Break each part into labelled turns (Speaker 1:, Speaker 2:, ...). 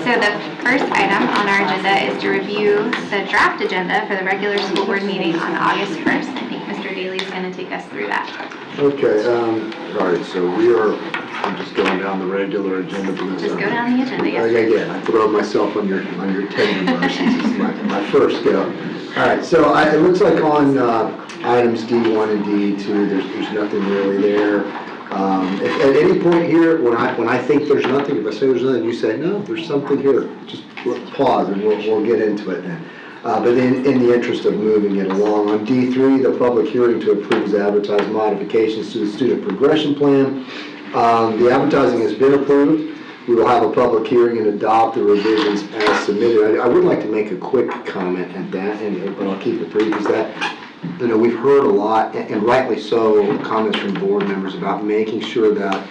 Speaker 1: So the first item on our agenda is to review the draft agenda for the regular school board meeting on August 1st. I think Mr. Daly is going to take us through that.
Speaker 2: Okay, all right, so I'm just going down the regular agenda.
Speaker 1: Just go down the agenda, yes.
Speaker 2: Yeah, I throw myself on your tender mercies. This is my first go. All right, so it looks like on items D1 and D2, there's nothing really there. If at any point here, when I think there's nothing, if I say there's nothing, you say, no, there's something here, just pause and we'll get into it then. But in the interest of moving it along, on D3, the public hearing to approve as advertised modifications to the student progression plan. The advertising has been approved. We will have a public hearing and adopt the revisions as submitted. I would like to make a quick comment at that, but I'll keep it brief, is that we've heard a lot, and rightly so, comments from board members about making sure that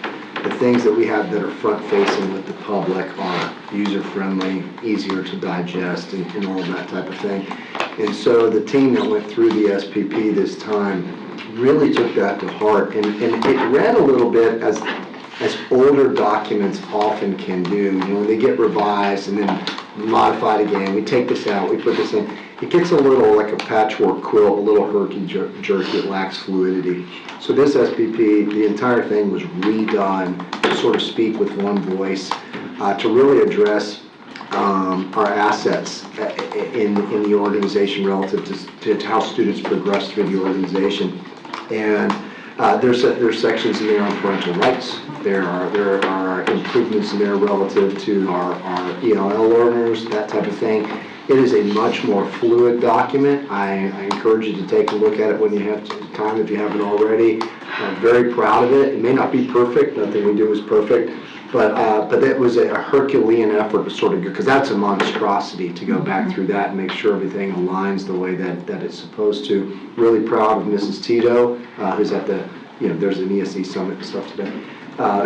Speaker 2: the things that we have that are front-facing with the public are user-friendly, easier to digest, and all of that type of thing. And so the team that went through the SPP this time really took that to heart, and it read a little bit as older documents often can do. When they get revised and then modified again, we take this out, we put this in. It gets a little like a patchwork quilt, a little herky-jerky, it lacks fluidity. So this SPP, the entire thing was redone to sort of speak with one voice, to really address our assets in the organization relative to how students progress through the organization. And there's sections in there on parental rights. There are improvements in there relative to our ELL learners, that type of thing. It is a much more fluid document. I encourage you to take a look at it when you have time, if you haven't already. I'm very proud of it. It may not be perfect. Nothing we do is perfect. But that was a Herculean effort to sort of go, because that's a monstrosity to go back through that and make sure everything aligns the way that it's supposed to. Really proud of Mrs. Tito, who's at the, there's an ESE summit and stuff today,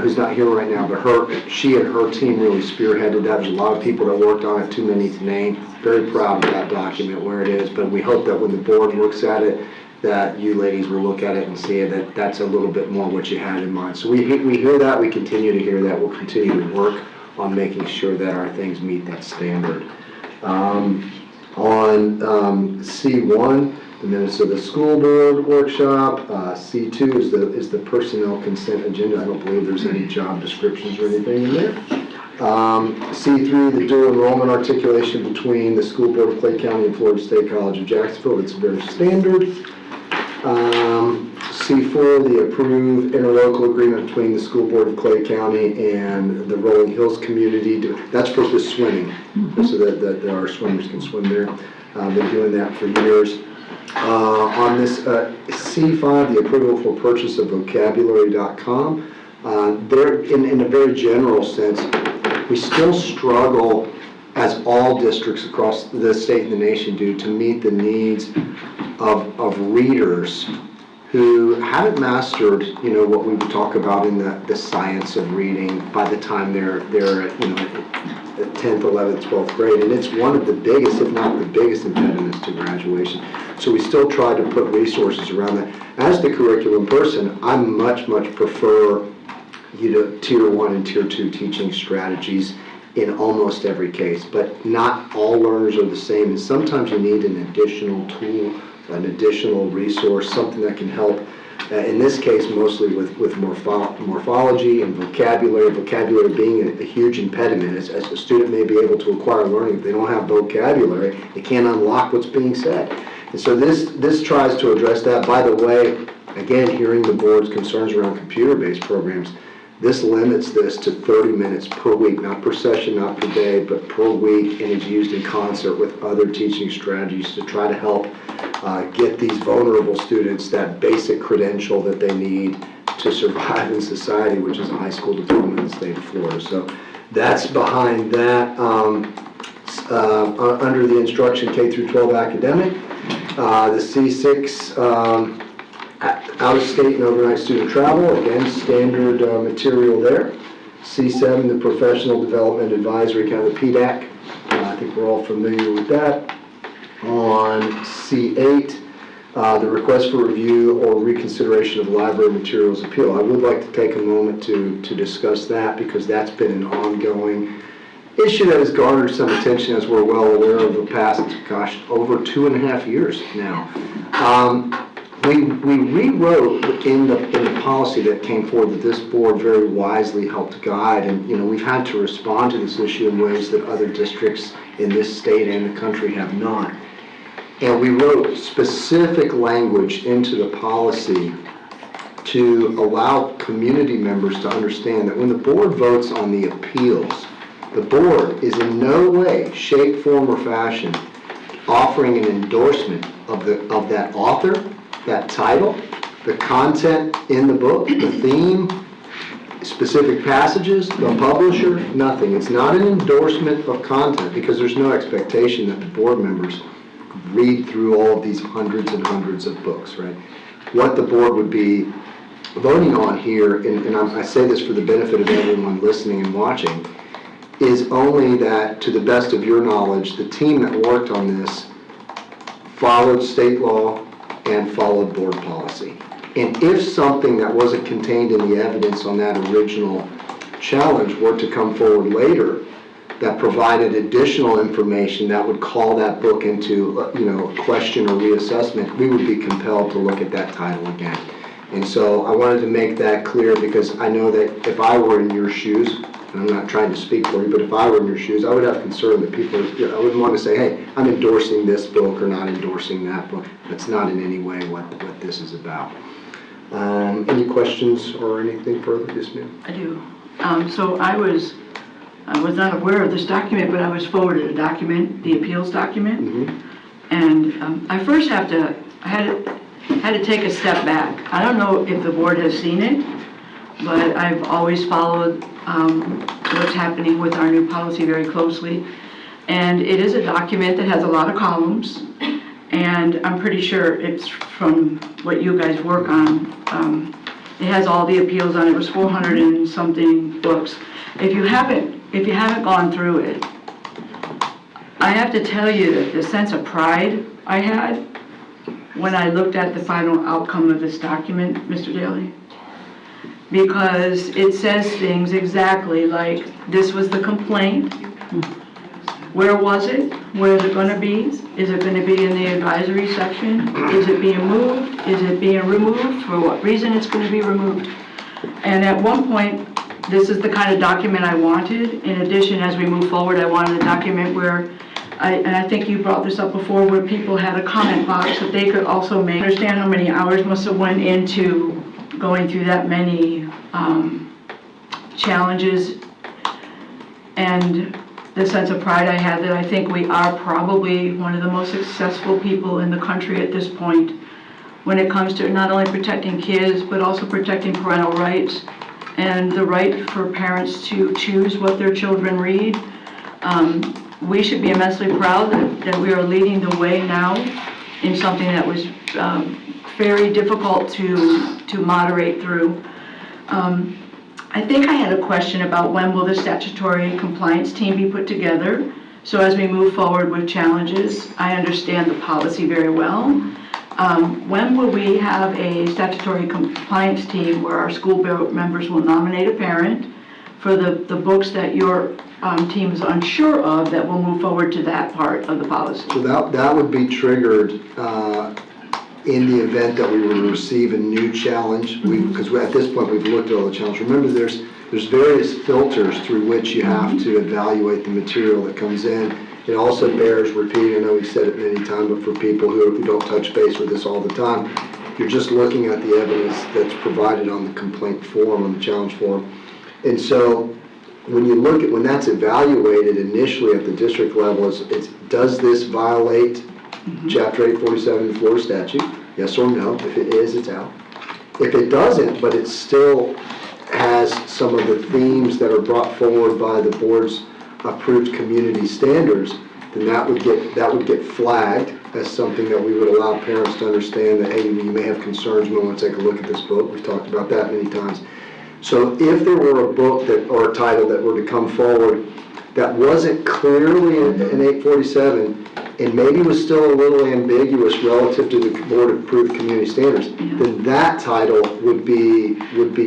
Speaker 2: who's not here right now, but she and her team really spearheaded that. There's a lot of people that worked on it, too many to name. Very proud of that document where it is, but we hope that when the board looks at it, that you ladies will look at it and see that that's a little bit more what you had in mind. So we hear that, we continue to hear that, we'll continue to work on making sure that our things meet that standard. On C1, the minutes of the school board workshop. C2 is the personnel consent agenda. I don't believe there's any job descriptions or anything in there. C3, the dual enrollment articulation between the school board of Clay County and Florida State College of Jacksonville. It's very standard. C4, the approved interlocal agreement between the school board of Clay County and the Rolling Hills community. That's for the swimming, so that our swimmers can swim there. Been doing that for years. On this C5, the approval for purchase of vocabulary.com. There, in a very general sense, we still struggle, as all districts across the state and the nation do, to meet the needs of readers who haven't mastered, what we would talk about in the science of reading by the time they're at 10th, 11th, 12th grade. And it's one of the biggest, if not the biggest, impediments to graduation. So we still try to put resources around that. As the curriculum person, I much prefer tier 1 and tier 2 teaching strategies in almost every case, but not all learners are the same, and sometimes you need an additional tool, an additional resource, something that can help. In this case, mostly with morphology and vocabulary being a huge impediment. As a student may be able to acquire learning, if they don't have vocabulary, they can't unlock what's being said. And so this tries to address that. By the way, again, hearing the board's concerns around computer-based programs, this limits this to 30 minutes per week, not per session, not per day, but per week, and is used in concert with other teaching strategies to try to help get these vulnerable students that basic credential that they need to survive in society, which is a high school diploma in the state of Florida. So that's behind that. Under the instruction K through 12 academic, the C6, out-of-state and overnight student travel, again, standard material there. C7, the Professional Development Advisory, kind of the PDAC. I think we're all familiar with that. On C8, the request for review or reconsideration of library materials appeal. I would like to take a moment to discuss that, because that's been an ongoing issue that has garnered some attention, as we're well aware, over the past, gosh, over 2.5 years now. We rewrote in the policy that came forward that this board very wisely helped guide, and we've had to respond to this issue in ways that other districts in this state and the country have not. And we wrote specific language into the policy to allow community members to understand that when the board votes on the appeals, the board is in no way, shape, form, or fashion offering an endorsement of that author, that title, the content in the book, the theme, specific passages, the publisher, nothing. It's not an endorsement of content because there's no expectation that the board members read through all of these hundreds and hundreds of books, right? What the board would be voting on here, and I say this for the benefit of everyone listening and watching, is only that, to the best of your knowledge, the team that worked on this followed state law and followed board policy. And if something that wasn't contained in the evidence on that original challenge were to come forward later that provided additional information that would call that book into question or reassessment, we would be compelled to look at that title again. And so I wanted to make that clear because I know that if I were in your shoes, and I'm not trying to speak for you, but if I were in your shoes, I would have concern that people, I wouldn't want to say, hey, I'm endorsing this book or not endorsing that book. That's not in any way what this is about. Any questions or anything further? Yes, ma'am.
Speaker 3: I do. So I was not aware of this document, but I was forwarded a document, the appeals document.
Speaker 2: Mm-hmm.
Speaker 3: And I first had to take a step back. I don't know if the board has seen it, but I've always followed what's happening with our new policy very closely. And it is a document that has a lot of columns, and I'm pretty sure it's from what you guys work on. It has all the appeals on it. It was 400 and something books. If you haven't gone through it, I have to tell you that the sense of pride I had when I looked at the final outcome of this document, Mr. Daly, because it says things exactly like, this was the complaint, where was it, where is it going to be, is it going to be in the advisory section, is it being moved, is it being removed, for what reason it's going to be removed. And at one point, this is the kind of document I wanted. In addition, as we move forward, I wanted a document where, and I think you brought this up before, where people had a comment box that they could also make. Understand how many hours must have went into going through that many challenges, and the sense of pride I had that I think we are probably one of the most successful people in the country at this point when it comes to not only protecting kids, but also protecting parental rights and the right for parents to choose what their children read. We should be immensely proud that we are leading the way now in something that was very difficult to moderate through. I think I had a question about when will the statutory compliance team be put together. So as we move forward with challenges, I understand the policy very well. When will we have a statutory compliance team where our school board members will nominate a parent for the books that your team is unsure of, that will move forward to that part of the policy? So
Speaker 2: that would be triggered in the event that we were to receive a new challenge, because at this point we've looked at all the challenges. Remember, there's various filters through which you have to evaluate the material that comes in. It also bears repeating. I know we've said it many times, but for people who don't touch base with this all the time, you're just looking at the evidence that's provided on the complaint form, on the challenge form. And so when you look at, when that's evaluated initially at the district level, it's does this violate Chapter 847 of the Florida statute? Yes or no? If it is, it's out. If it doesn't, but it still has some of the themes that are brought forward by the board's approved community standards, then that would get flagged as something that we would allow parents to understand that, hey, you may have concerns, we want to take a look at this book. We've talked about that many times. So if there were a book or a title that were to come forward that wasn't clearly in 847, and maybe was still a little ambiguous relative to the board-approved community standards, then that title would be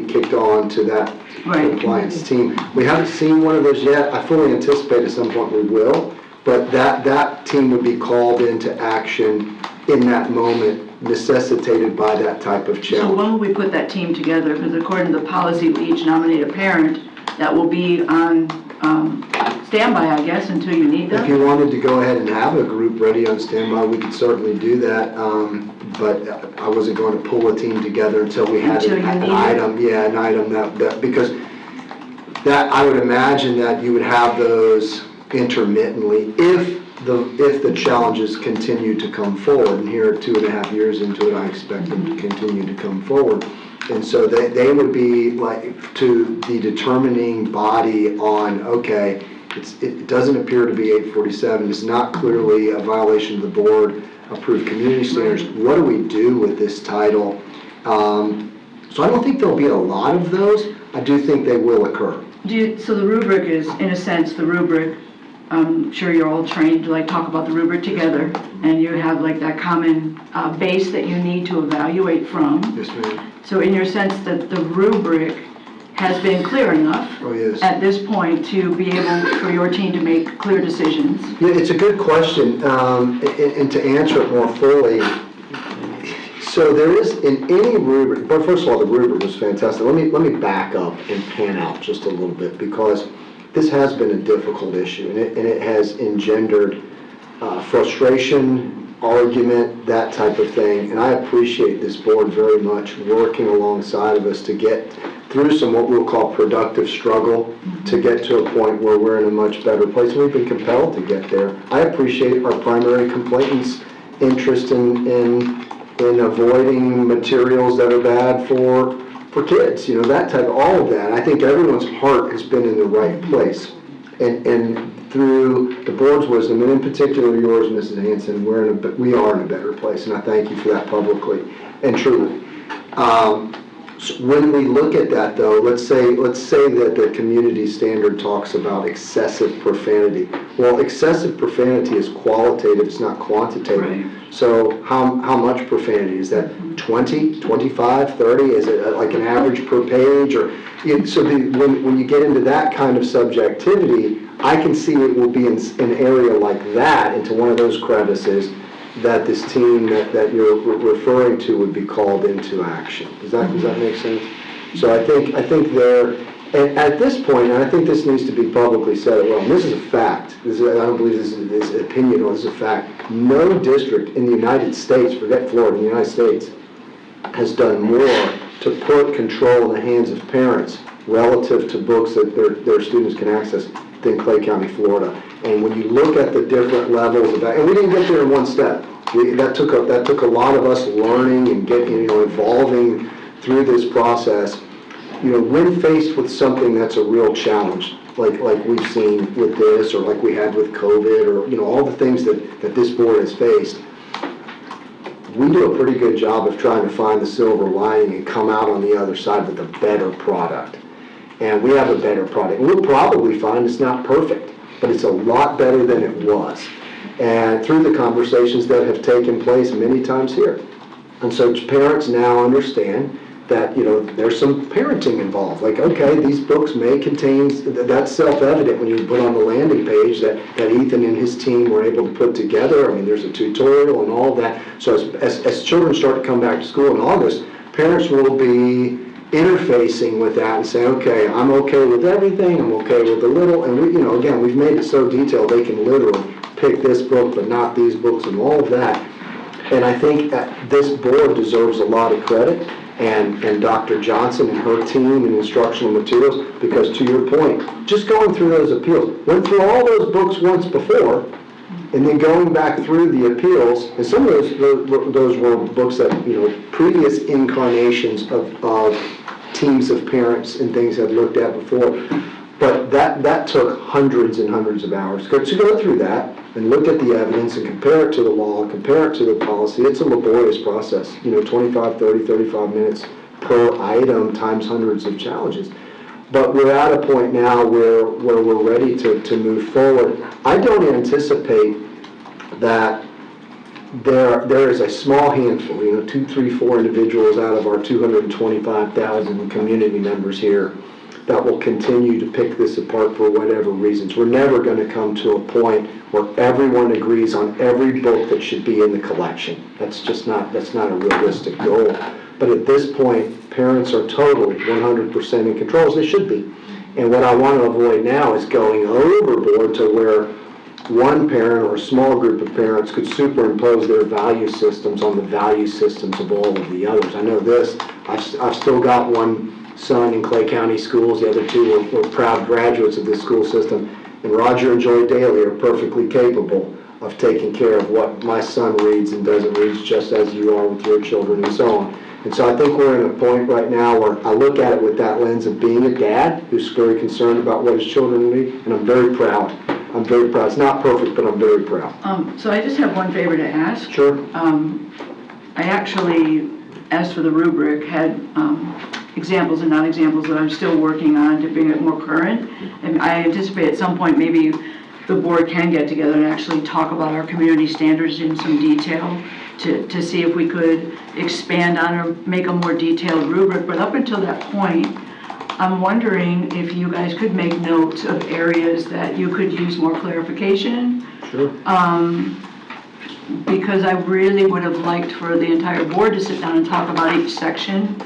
Speaker 2: kicked on to that
Speaker 3: Right.
Speaker 2: compliance team. We haven't seen one of those yet. I fully anticipate at some point we will, but that team would be called into action in that moment, necessitated by that type of
Speaker 3: So
Speaker 2: challenge.
Speaker 3: when will we put that team together? Because according to the policy, we each nominate a parent that will be on standby, I guess, until you need
Speaker 2: If you
Speaker 3: them.
Speaker 2: wanted to go ahead and have a group ready on standby, we could certainly do that. But I wasn't going to pull a team together until we had
Speaker 3: Until you
Speaker 2: an
Speaker 3: need it.
Speaker 2: item, an item that, because that, I would imagine that you would have those intermittently if the challenges continue to come forward. And here, 2.5 years into it, I expect them to continue to come forward. And so they would be like to the determining body on, okay, it doesn't appear to be 847, it's not clearly a violation of the board approved community standards. What do we do with this title? So I don't think there'll be a lot of those. I do think they will occur.
Speaker 3: So the rubric is, in a sense, the rubric, I'm sure you're all trained to like talk about the rubric together, and you have like that common base that you need to evaluate from.
Speaker 2: Yes, ma'am.
Speaker 3: So in your sense that the rubric has been clear enough
Speaker 2: Oh, yes.
Speaker 3: at this point to be able for your team to make clear decisions?
Speaker 2: Yeah, it's a good question, and to answer it more fully, so there is in any rubric, but first of all, the rubric was fantastic. Let me back up and pan out just a little bit, because this has been a difficult issue, and it has engendered frustration, argument, that type of thing, and I appreciate this board very much working alongside of us to get through some what we'll call productive struggle to get to a point where we're in a much better place, and we've been compelled to get there. I appreciate our primary complainants' interest in avoiding materials that are bad for kids, that type, all of that. I think everyone's heart has been in the right place. And through the board's wisdom, and in particular yours, Mrs. Hanson, we are in a better place, and I thank you for that publicly and truly. So when we look at that, though, let's say that the community standard talks about excessive profanity. Well, excessive profanity is qualitative, it's not quantitative.
Speaker 3: Right.
Speaker 2: So how much profanity? Is that 20, 25, 30? Is it like an average per page? Or when you get into that kind of subjectivity, I can see it will be in an area like that, into one of those crevices, that this team that you're referring to would be called into action. Does that make sense? So I think there, and at this point, and I think this needs to be publicly said as well, and this is a fact, I don't believe this is opinion, or this is a fact, no district in the United States, forget Florida, in the United States, has done more to put control in the hands of parents relative to books that their students can access than Clay County, Florida. And when you look at the different levels of that, and we didn't get there in one step. That took a lot of us learning and getting, evolving through this process. When faced with something that's a real challenge, like we've seen with this, or like we had with COVID, or all the things that this board has faced, we do a pretty good job of trying to find the silver lining and come out on the other side with a better product. And we have a better product. And we'll probably find it's not perfect, but it's a lot better than it was. And through the conversations that have taken place many times here. And so parents now understand that, there's some parenting involved. Like, okay, these books may contain, that's self-evident when you put on the landing page that Ethan and his team were able to put together. I mean, there's a tutorial and all of that. So as children start to come back to school in August, parents will be interfacing with that and say, okay, I'm okay with everything, I'm okay with the little, and again, we've made it so detailed they can literally pick this book but not these books and all of that. And I think that this board deserves a lot of credit, and Dr. Johnson and her team and instructional materials, because to your point, just going through those appeals, went through all those books once before, and then going back through the appeals, and some of those were books that, previous incarnations of teams of parents and things had looked at before. But that took hundreds and hundreds of hours. To go through that and look at the evidence and compare it to the law, compare it to the policy, it's a laborious process. 25, 30, 35 minutes per item times hundreds of challenges. But we're at a point now where we're ready to move forward. I don't anticipate that there is a small handful, 2, 3, 4 individuals out of our 225,000 community members here that will continue to pick this apart for whatever reasons. We're never going to come to a point where everyone agrees on every book that should be in the collection. That's not a realistic goal. But at this point, parents are totally 100% in control, as they should be. And what I want to avoid now is going overboard to where one parent or a small group of parents could superimpose their value systems on the value systems of all of the others. I know this, I've still got one son in Clay County schools, the other two were proud graduates of this school system, and Roger and Joy Daly are perfectly capable of taking care of what my son reads and doesn't read, just as you are with your children and so on. And so I think we're in a point right now where I look at it with that lens of being a dad who's very concerned about what his children read, and I'm very proud. I'm very proud. It's not perfect, but I'm very proud.
Speaker 3: So I just have one favor to ask.
Speaker 2: Sure.
Speaker 3: I actually, as for the rubric, had examples and non-examples that I'm still working on to bring it more current. And I anticipate at some point maybe the board can get together and actually talk about our community standards in some detail to see if we could expand on or make a more detailed rubric. But up until that point, I'm wondering if you guys could make notes of areas that you could use more clarification.
Speaker 2: Sure.
Speaker 3: Because I really would have liked for the entire board to sit down and talk about each section.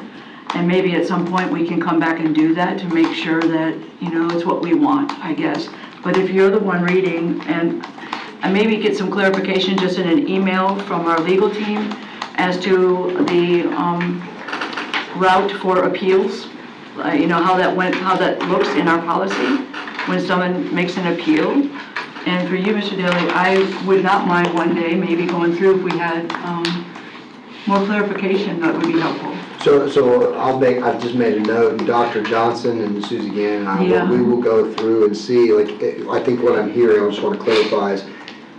Speaker 3: And maybe at some point we can come back and do that to make sure that, it's what we want, I guess. But if you're the one reading, and maybe get some clarification just in an email from our legal team as to the route for appeals, how that looks in our policy when someone makes an appeal. And for you, Mr. Daly, I would not mind one day maybe going through if we had more clarification that would be helpful.
Speaker 2: So I've just made a note, and Dr. Johnson and Susie Gann and I, we will go through and see, I think what I'm hearing, I just want to clarify is,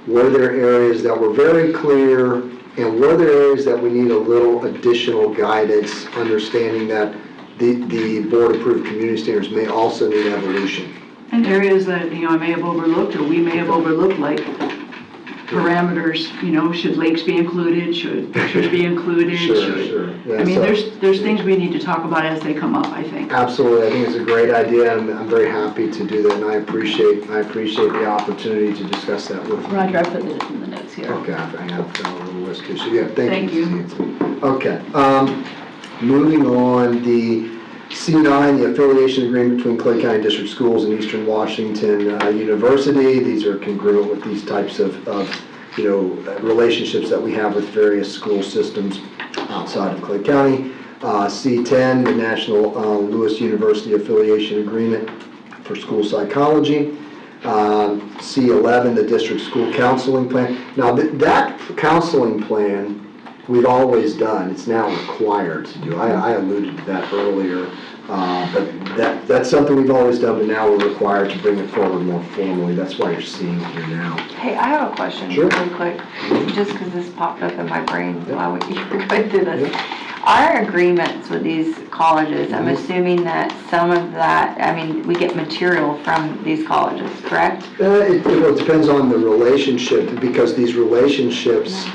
Speaker 2: were there areas that were very clear, and were there areas that we need a little additional guidance, understanding that the board-approved community standards may also need evolution?
Speaker 3: And areas that, I may have overlooked, or we may have overlooked, like parameters, should lakes be included, should be included?
Speaker 2: Sure. Yeah,
Speaker 3: there's things we need to talk about as they come up, I think.
Speaker 2: Absolutely, I think it's a great idea, and I'm very happy to do that, and I appreciate the opportunity to discuss that with you.
Speaker 3: Roger, I put it in the notes here.
Speaker 2: Okay, I have a little list too, so yeah, thank you. Okay, moving on, the C9, the affiliation agreement between Clay County District Schools and Eastern Washington University. These are congruent with these types of relationships that we have with various school systems outside of Clay County. C10, the National Lewis University affiliation agreement for school psychology. C11, the district school counseling plan. Now that counseling plan we've always done. It's now required to do. I alluded to that earlier, but that's something we've always done, but now we're required to bring it forward more formally. That's why you're seeing it here now.
Speaker 4: Hey, I have a question really quick, just because this popped up in my brain while you were going through this. Our agreements with these colleges, I'm assuming that some of that, we get material from these colleges, correct?
Speaker 2: It depends on the relationship, because these relationships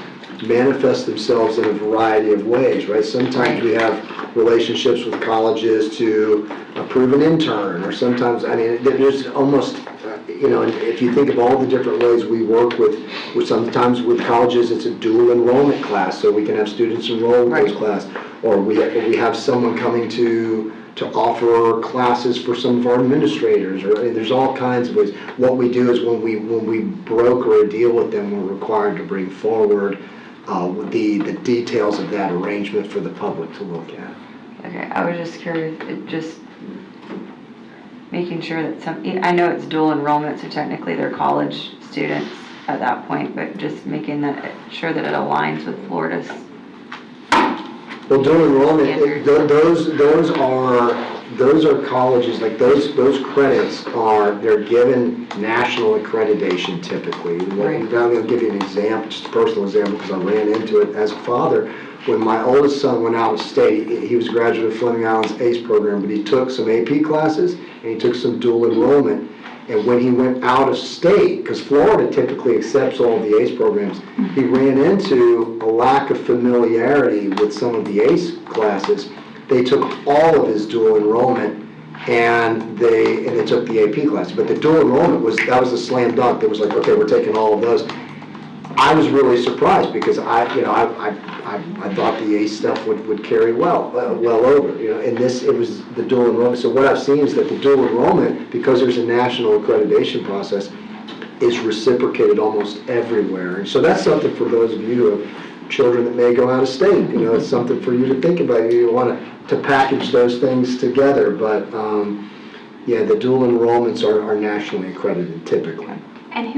Speaker 2: manifest themselves in a variety of ways, right? Sometimes we have relationships with colleges to approve an intern, or sometimes, there's almost, if you think of all the different ways we work with sometimes with colleges, it's a dual enrollment class, so we can have students enroll in those classes, or we have someone coming to offer classes for some of our administrators, or there's all kinds of ways. What we do is when we broker a deal with them, we're required to bring forward the details of that arrangement for the public to look at.
Speaker 4: Okay, I was just curious, just making sure that I know it's dual enrollment, so technically they're college students at that point, but just making sure that it aligns with Florida's.
Speaker 2: Well, dual enrollment, those are colleges, like those credits they're given national accreditation typically.
Speaker 4: Right.
Speaker 2: I'm going to give you an example, just a personal example, because I ran into it as a father. When my oldest son went out of state, he was a graduate of Fleming Island's ACE program, but he took some AP classes and he took some dual enrollment. And when he went out of state, because Florida typically accepts all of the ACE programs, he ran into a lack of familiarity with some of the ACE classes. They took all of his dual enrollment and they took the AP class. But the dual enrollment that was a slam dunk. It was like, okay, we're taking all of those. I was really surprised because I thought the ACE stuff would carry well over, and it was the dual enrollment. So what I've seen is that the dual enrollment, because there's a national accreditation process, is reciprocated almost everywhere. And so that's something for those of you who have children that may go out of state. It's something for you to think about. You want to package those things together, but the dual enrollments are nationally accredited typically.
Speaker 1: And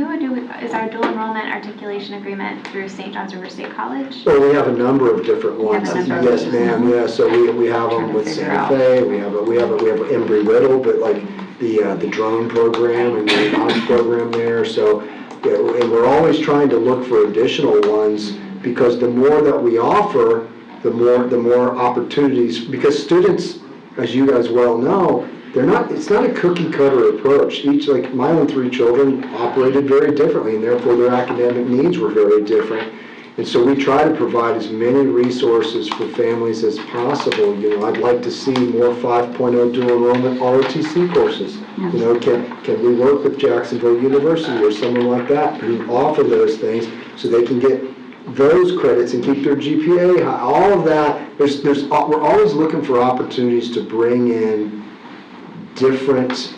Speaker 1: is our dual enrollment articulation agreement through St. John's River State College?
Speaker 2: Well, we have a number of different ones. Yes, ma'am. Yeah, so we have them with Santa Fe. We have Embry-Riddle, but like the drone program and the avionics program there. So, and we're always trying to look for additional ones because the more that we offer, the more opportunities. Because students, as you guys well know, it's not a cookie cutter approach. Like my own 3 children operated very differently and therefore their academic needs were very different. And so we try to provide as many resources for families as possible. I'd like to see more 5.0 dual enrollment ROTC courses. Can we work with Jacksonville University or someone like that who offer those things so they can get those credits and keep their GPA high? All of that, we're always looking for opportunities to bring in different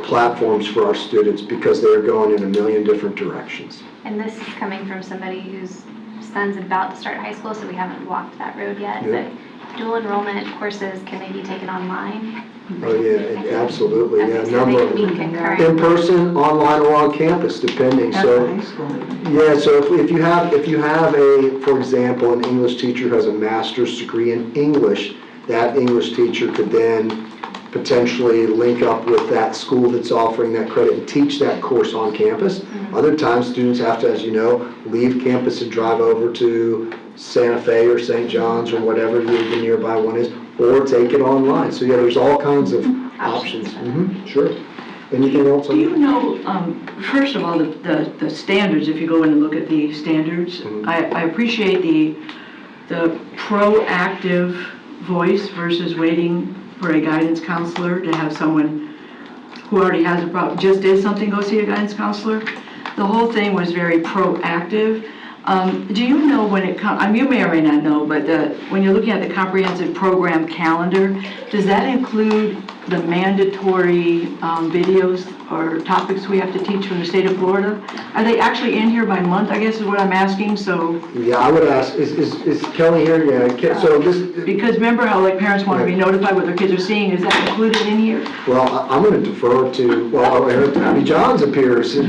Speaker 2: platforms for our students because they're going in a million different directions.
Speaker 1: And this is coming from somebody whose son's about to start high school, so we haven't walked that road yet.
Speaker 2: Yeah.
Speaker 1: But dual enrollment courses can they be taken online?
Speaker 2: Oh yeah, absolutely. Yeah,
Speaker 1: Okay, so they can be concurrent.
Speaker 2: in person, online, or on campus, depending. So yeah, so if you have for example, an English teacher who has a master's degree in English, that English teacher could then potentially link up with that school that's offering that credit and teach that course on campus. Mm-hmm. Other times students have to, as you know, leave campus and drive over to Santa Fe or St. John's or whatever the nearby one is, or take it online. So yeah, there's all kinds of options. Mm-hmm. Sure. Anything else?
Speaker 3: Do you know, first of all, the standards, if you go in and look at the standards, mm-hmm. I appreciate the proactive voice versus waiting for a guidance counselor to have someone who already has a problem, just did something, go see a guidance counselor. The whole thing was very proactive. Do you know when it comes, you may or may not know, but when you're looking at the comprehensive program calendar, does that include the mandatory videos or topics we have to teach from the state of Florida? Are they actually in here by month, I guess is what I'm asking, so.
Speaker 2: Yeah, I would ask, is Kelly here? Yeah, so this.
Speaker 3: Because remember how like parents want to be notified what their kids are seeing, is that included in here?
Speaker 2: Well, I'm going to defer to, Abby Johns appears. So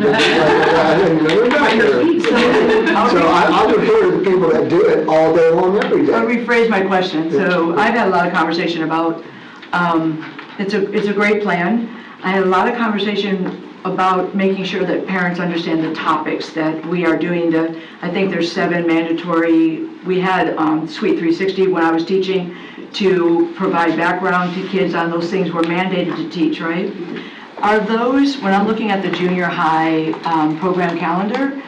Speaker 2: I'll defer to the people that do it all day long, every day.
Speaker 3: I'll rephrase my question. So I've had a lot of conversation about, it's a great plan. I had a lot of conversation about making sure that parents understand the topics that we are doing. I think there's 7 mandatory. We had Suite 360 when I was teaching to provide background to kids on those things we're mandated to teach, right? Are those, when I'm looking at the junior high program calendar,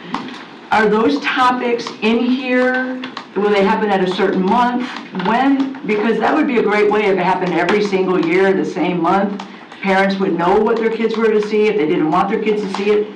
Speaker 3: are those topics in here? Will they happen at a certain month? When? Because that would be a great way if it happened every single year, the same month. Parents would know what their kids were to see if they didn't want their kids to see it.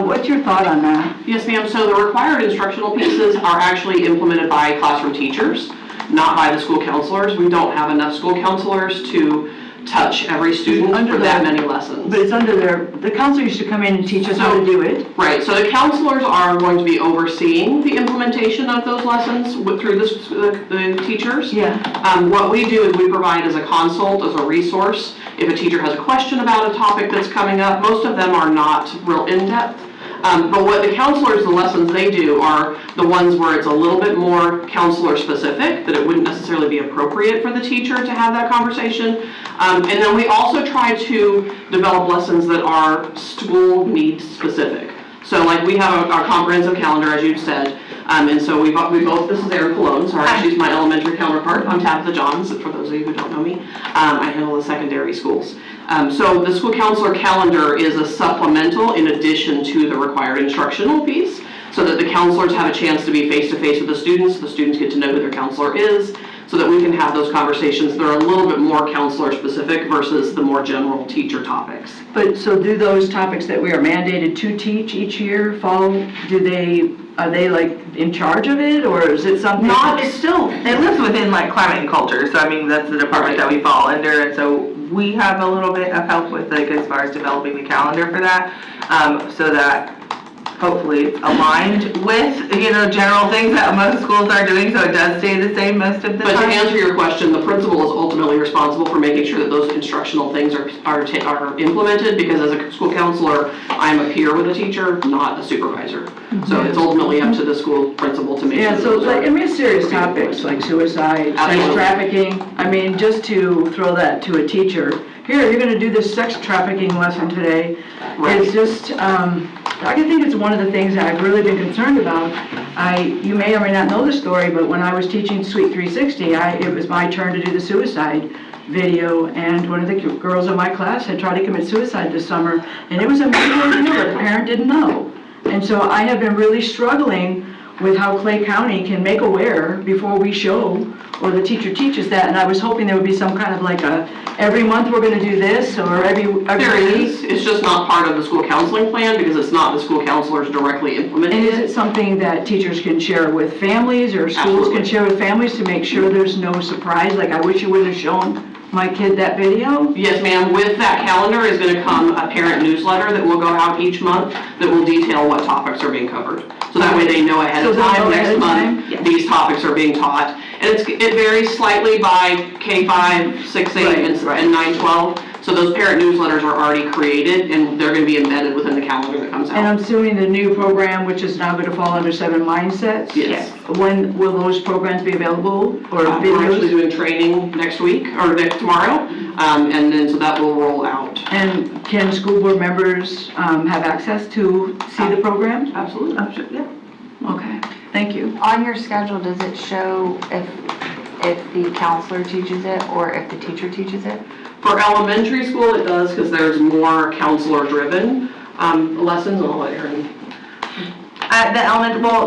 Speaker 3: What's your thought on that?
Speaker 5: Yes, ma'am. So the required instructional pieces are actually implemented by classroom teachers, not by the school counselors. We don't have enough school counselors to touch every student for that many lessons.
Speaker 3: But it's under the counselor used to come in and teach us how to do it.
Speaker 5: Right, so the counselors are going to be overseeing the implementation of those lessons through the teachers.
Speaker 3: Yeah.
Speaker 5: What we do is we provide as a consult, as a resource. If a teacher has a question about a topic that's coming up, most of them are not real in-depth. But what the counselors, the lessons they do are the ones where it's a little bit more counselor specific, that it wouldn't necessarily be appropriate for the teacher to have that conversation. And then we also try to develop lessons that are school needs specific. So like we have our comprehensive calendar, as you said, and so we both, this is Erin Colon, sorry, she's my elementary counterpart. I'm Tabitha Johns, for those of you who don't know me. I handle the secondary schools. So the school counselor calendar is a supplemental in addition to the required instructional piece, so that the counselors have a chance to be face-to-face with the students get to know who their counselor is, so that we can have those conversations. They're a little bit more counselor-specific versus the more general teacher topics.
Speaker 3: But, so do those topics that we are mandated to teach each year follow, are they like in charge of it, or is it something?
Speaker 6: It lives within like climate and culture, so I mean, that's the department that we fall under, and so we have a little bit of help with like as far as developing the calendar for that, so that hopefully it's aligned with, general things that most schools are doing, so it does stay the same most of the
Speaker 5: But to
Speaker 6: time.
Speaker 5: answer your question, the principal is ultimately responsible for making sure that those instructional things are implemented, because as a school counselor, I'm a peer with a teacher, not a supervisor. So it's ultimately up to the school principal to make sure.
Speaker 3: Yeah, so
Speaker 5: those are-
Speaker 3: like, I mean, serious topics like suicide, sex
Speaker 5: Absolutely.
Speaker 3: trafficking, I mean, just to throw that to a teacher, here, you're gonna do this sex trafficking lesson today.
Speaker 5: Right.
Speaker 3: It's just, I think it's one of the things that I've really been concerned about. You may or may not know the story, but when I was teaching Sweet 360, it was my turn to do the suicide video, and one of the girls in my class had tried to commit suicide this summer, and it was a major deal, but the parent didn't know. And so I have been really struggling with how Clay County can make aware before we show, or the teacher teaches that, and I was hoping there would be some kind of like every month we're gonna do this, or every
Speaker 5: There
Speaker 3: week.
Speaker 5: is, it's just not part of the school counseling plan, because it's not the school counselors directly implementing
Speaker 3: And
Speaker 5: it.
Speaker 3: is it something that teachers can share with families, or schools
Speaker 5: Absolutely.
Speaker 3: can share with families to make sure there's no surprise, like I wish you wouldn't have shown my kid that video?
Speaker 5: Yes, ma'am. With that calendar is going to come a parent newsletter that will go out each month that will detail what topics are being covered. So that way they know ahead of
Speaker 3: So they'll
Speaker 5: time,
Speaker 3: know ahead
Speaker 5: next
Speaker 3: of
Speaker 5: month,
Speaker 3: time?
Speaker 5: these topics are being taught. And it varies slightly by K-5, 6-8,
Speaker 3: Right.
Speaker 5: and 9-12. So those parent newsletters are already created, and they're going to be embedded within the calendar that comes
Speaker 3: And I'm
Speaker 5: out.
Speaker 3: assuming the new program, which is now going to fall under 7 Mindsets?
Speaker 5: Yes.
Speaker 3: When will those programs be available, or
Speaker 5: We're actually
Speaker 3: videos?
Speaker 5: doing training next week, or tomorrow, and then so that will roll out.
Speaker 3: And can school board members have access to see the programs?
Speaker 5: Absolutely.
Speaker 6: Yeah.
Speaker 3: Okay, thank you.
Speaker 4: On your schedule, does it show if the counselor teaches it or if the teacher teaches it?
Speaker 5: For elementary school, it does, because there's more counselor-driven lessons, and I'll let Erin.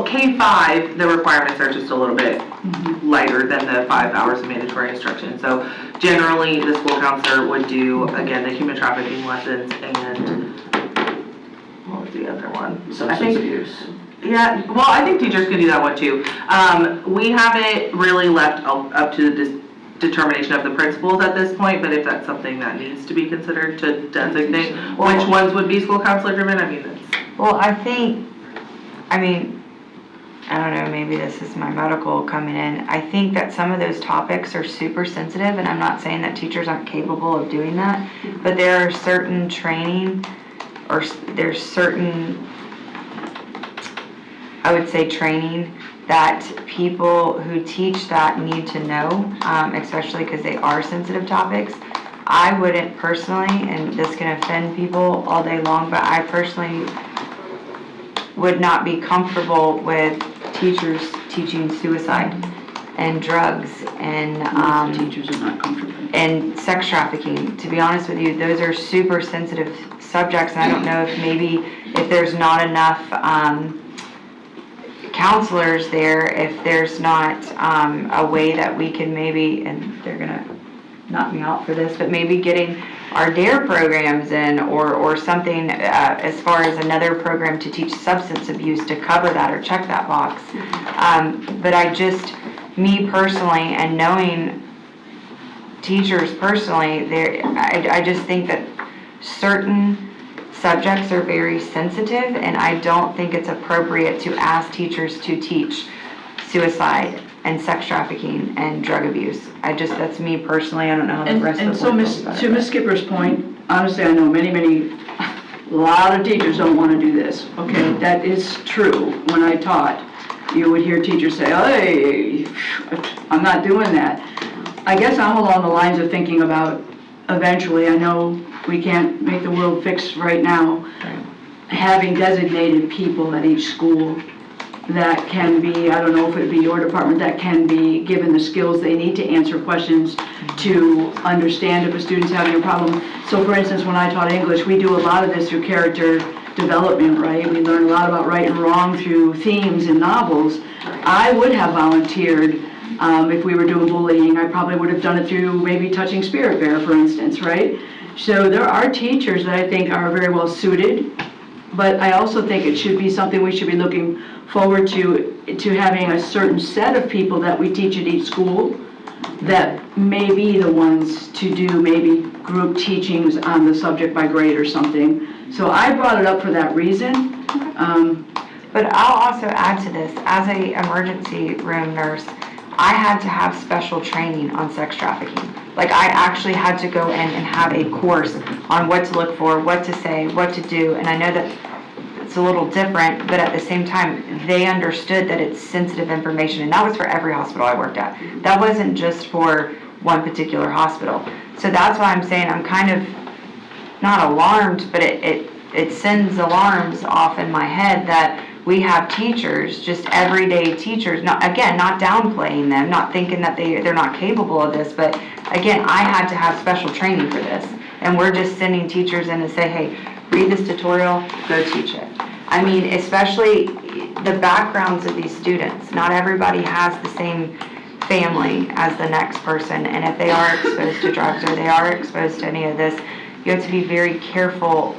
Speaker 6: K-5, the requirements are just a little bit lighter than the 5 hours of mandatory instruction. So generally, the school counselor would do, again, the human trafficking lessons and, what was the other one?
Speaker 5: Substance abuse.
Speaker 6: Yeah, well, I think teachers can do that one too. We haven't really left up to the determination of the principals at this point, but if that's something that needs to be considered to designate, which ones would be school counselor driven, I mean, that's.
Speaker 4: Well, I don't know, maybe this is my medical coming in. I think that some of those topics are super sensitive, and I'm not saying that teachers aren't capable of doing that, but there are certain training, or there's certain, I would say, training that people who teach that need to know, especially because they are sensitive topics. I wouldn't personally, and this can offend people all day long, but I personally would not be comfortable with teachers teaching suicide and drugs and
Speaker 3: Teachers are not comfortable.
Speaker 4: and sex trafficking. To be honest with you, those are super sensitive subjects, and I don't know if there's not enough counselors there, if there's not a way that we can maybe, and they're gonna knock me out for this, but maybe getting our DARE programs in, or something as far as another program to teach substance abuse to cover that or check that box. But me personally, and knowing teachers personally, I just think that certain subjects are very sensitive, and I don't think it's appropriate to ask teachers to teach suicide and sex trafficking and drug abuse. That's me personally. I don't know how the rest of
Speaker 3: And
Speaker 4: the
Speaker 3: so
Speaker 4: board feels about
Speaker 3: to
Speaker 4: it.
Speaker 3: Ms. Skipper's point, honestly, I know a lot of teachers don't want to do this, okay? That is true. When I taught, you would hear teachers say, hey, I'm not doing that. I guess I'm along the lines of thinking about eventually, I know we can't make the world fix right now, having designated people at each school that can be, I don't know if it'd be your department, that can be given the skills they need to answer questions, to understand if a student's having a problem. So for instance, when I taught English, we do a lot of this through character development, right? We learn a lot about right and wrong through themes in novels. I would have volunteered if we were doing bullying. I probably would have done it through maybe Touching Spirit Bear, for instance, right? So there are teachers that I think are very well suited, but I also think it should be something we should be looking forward to having a certain set of people that we teach at each school that may be the ones to do maybe group teachings on the subject by grade or something. So I brought it up for that reason.
Speaker 4: But I'll also add to this, as a emergency room nurse, I had to have special training on sex trafficking. Like, I actually had to go in and have a course on what to look for, what to say, what to do, and I know that it's a little different, but at the same time, they understood that it's sensitive information, and that was for every hospital I worked at. That wasn't just for one particular hospital. So that's why I'm saying I'm kind of not alarmed, but it sends alarms off in my head that we have teachers, just everyday teachers, not downplaying them, not thinking that they're not capable of this, but again, I had to have special training for this. And we're just sending teachers in to say, hey, read this tutorial, go teach it. I mean, especially the backgrounds of these students. Not everybody has the same family as the next person, and if they are exposed to drugs or they are exposed to any of this, you have to be very careful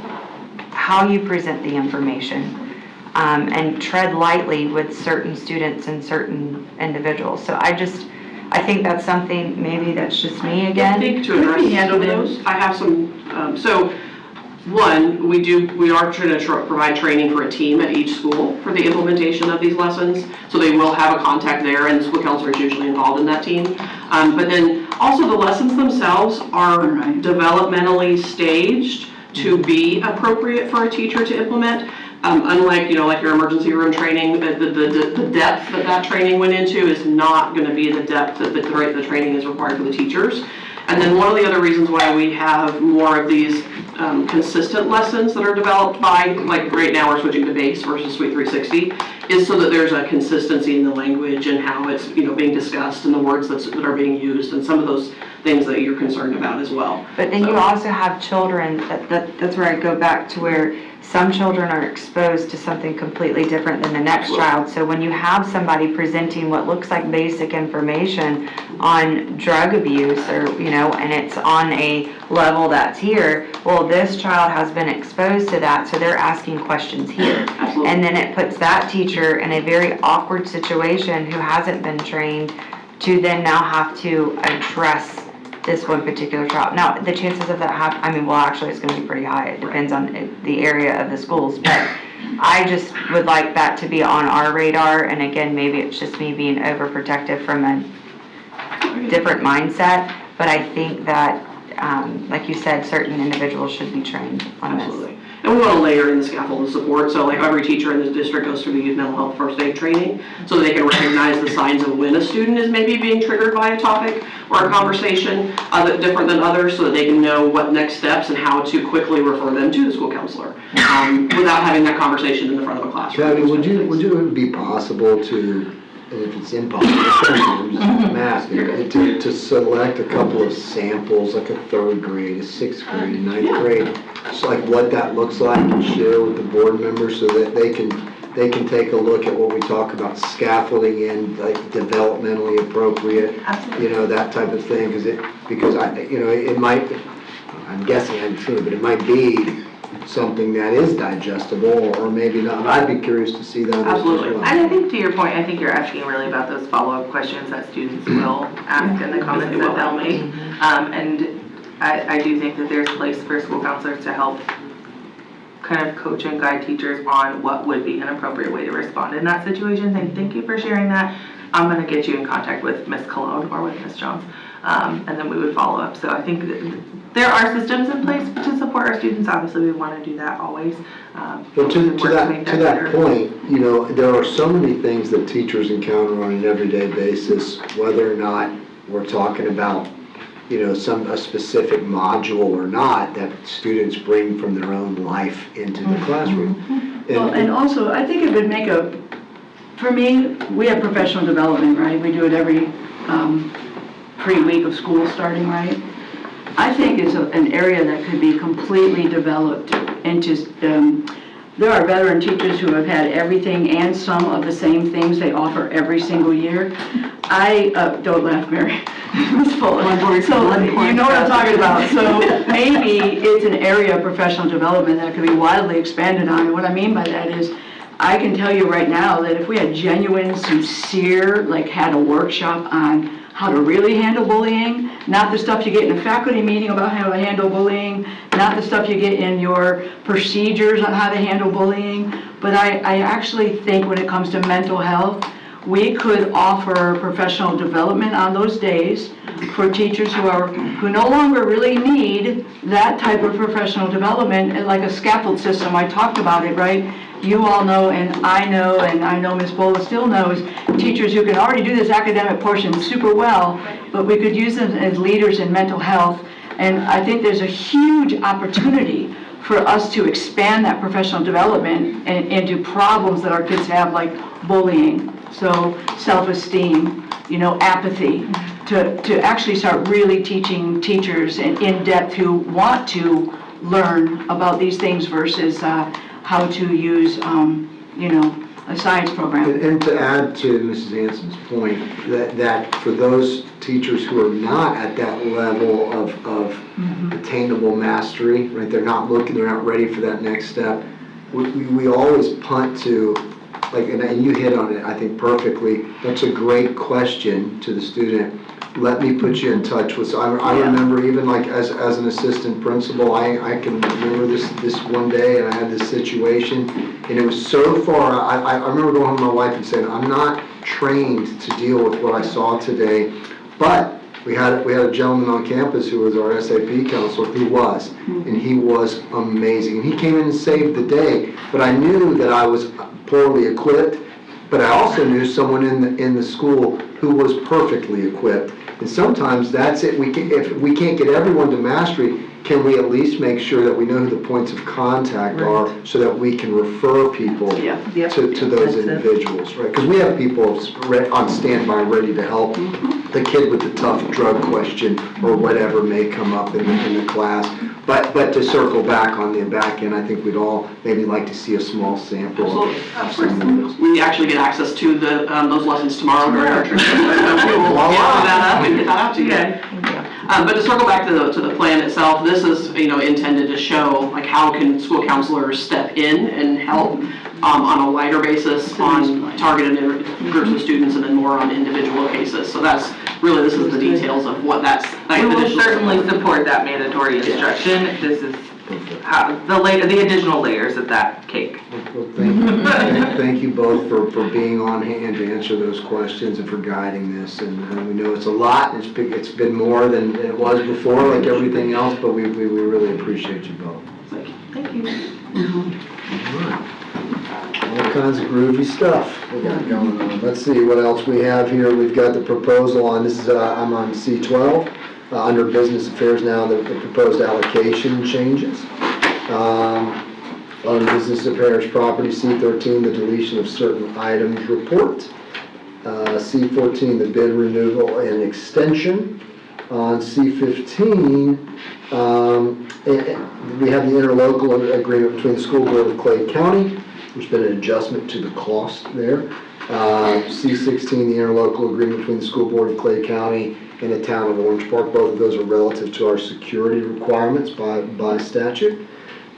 Speaker 4: how you present the information. And tread lightly with certain students and certain individuals. So I think that's something, maybe that's just me again.
Speaker 5: I think to address some of those, I have some, so one, we are trying to provide training for a team at each school for the implementation of these lessons. So they will have a contact there, and the school counselor is usually involved in that team. But then also the lessons themselves are developmentally staged to be appropriate for a teacher to implement. Unlike, like your emergency room training, the depth that training went into is not going to be the depth that the training is required for the teachers. And then one of the other reasons why we have more of these consistent lessons that are developed by, like right now we're switching to BASE versus Suite 360, is so that there's a consistency in the language and how it's being discussed and the words that are being used and some of those things that you're concerned about as well.
Speaker 4: But then you also have children, that's where I go back to where some children are exposed to something completely different than the next child. So when you have somebody presenting what looks like basic information on drug abuse or, and it's on a level that's here, well, this child has been exposed to that, so they're asking questions here.
Speaker 5: Absolutely.
Speaker 4: And then it puts that teacher in a very awkward situation who hasn't been trained to then now have to address this one particular child. Now, the chances of that happening, actually it's going to be pretty high. It depends on the area of the schools, but I just would like that to be on our radar, and again, maybe it's just me being overprotective from a different mindset, but I think that, like you said, certain individuals should be trained on this.
Speaker 5: Absolutely. And we want to layer in the scaffold support, so like every teacher in the district goes through the youth mental health first aid training, so they can recognize the signs of when a student is maybe being triggered by a topic or a conversation different than others, so that they can know what next steps and how to quickly refer them to the school counselor without having that conversation in the front of a classroom.
Speaker 2: Patty, would it be possible to, and if it's impossible, I'm asking, to select a couple of samples, like a third grade, a sixth grade, a ninth grade, so like what that looks like, and share with the board members so that they can take a look at what we talk about scaffolding in, like developmentally appropriate, that type of thing, because it might, I'm guessing I haven't seen it, but it might be something that is digestible, or maybe not. I'd be curious to see that.
Speaker 5: Absolutely.
Speaker 2: As well.
Speaker 6: And I think to your point, I think you're asking really about those follow-up questions that students will ask in the comments that they'll make. And I do think that there's a place for school counselors to help kind of coach and guide teachers on what would be an appropriate way to respond in that situation. And thank you for sharing that. I'm going to get you in contact with Ms. Cologne or with Ms. Jones, and then we would follow up. So I think there are systems in place to support our students. Obviously, we want to do that always.
Speaker 2: Well, to that point, there are so many things that teachers encounter on an everyday basis, whether or not we're talking about, a specific module or not, that students bring from their own life into the classroom.
Speaker 3: Well, and also, I think it would make For me, we have professional development, right? We do it every pre-week of school starting, right? I think it's an area that could be completely developed into, there are veteran teachers who have had everything and some of the same things they offer every single year. Don't laugh, Mary. Ms. Fuller. So, you know what I'm talking about. So maybe it's an area of professional development that could be widely expanded on. And what I mean by that is, I can tell you right now that if we had genuine, sincere, like had a workshop on how to really handle bullying, not the stuff you get in a faculty meeting about how to handle bullying, not the stuff you get in your procedures on how to handle bullying, but I actually think when it comes to mental health, we could offer professional development on those days for teachers who no longer really need that type of professional development, and like a scaffold system. I talked about it, right? You all know, and I know Ms. Bola still knows, teachers who can already do this academic portion super well, but we could use them as leaders in mental health. And I think there's a huge opportunity for us to expand that professional development into problems that our kids have, like bullying, so self-esteem, apathy, to actually start really teaching teachers in depth who want to learn about these things versus how to use, a science program.
Speaker 2: And to add to Mrs. Anson's point, that for those teachers who are not at that level of attainable mastery, right? They're not ready for that next step. We always punt to, like, and you hit on it, I think, perfectly. That's a great question to the student. Let me put you in touch with, so I remember even like as an assistant principal, I can remember this one day, and I had this situation, and it was so far, I remember going home to my wife and saying, I'm not trained to deal with what I saw today, but we had a gentleman on campus who was our SAP counselor who was, and he was amazing, and he came in and saved the day, but I knew that I was poorly equipped, but I also knew someone in the school who was perfectly equipped. And sometimes that's it. If we can't get everyone to mastery, can we at least make sure that we know who the points of contact are, so that we can refer people to those individuals, right? Because we have people on standby ready to help the kid with the tough drug question or whatever may come up in the class. But to circle back on the back end, I think we'd all maybe like to see a small sample of some of those.
Speaker 5: We actually get access to those lessons tomorrow during our trip. We will gather that up and get that out to you. But to circle back to the plan itself, this is intended to show like how can school counselors step in and help on a wider basis on targeted groups of students, and then more on individual cases. So that's really, this is the details of what that's.
Speaker 6: We will certainly support that mandatory instruction. This is how the additional layers of that cake.
Speaker 2: Well, thank you both for being on hand to answer those questions and for guiding this. And we know it's a lot. It's been more than it was before, like everything else. But we really appreciate you both.
Speaker 6: Thank you.
Speaker 2: All right. All kinds of groovy stuff we got going on. Let's see what else we have here. We've got the proposal on this is I'm on C12 under business affairs now. The proposed allocation changes. On business affairs property, C13, the deletion of certain items report. C14, the bid renewal and extension. On C15, we have the interlocal agreement between the school board of Clay County. There's been an adjustment to the cost there. C16, the interlocal agreement between the school board of Clay County and the town of Orange Park. Both of those are relative to our security requirements by statute.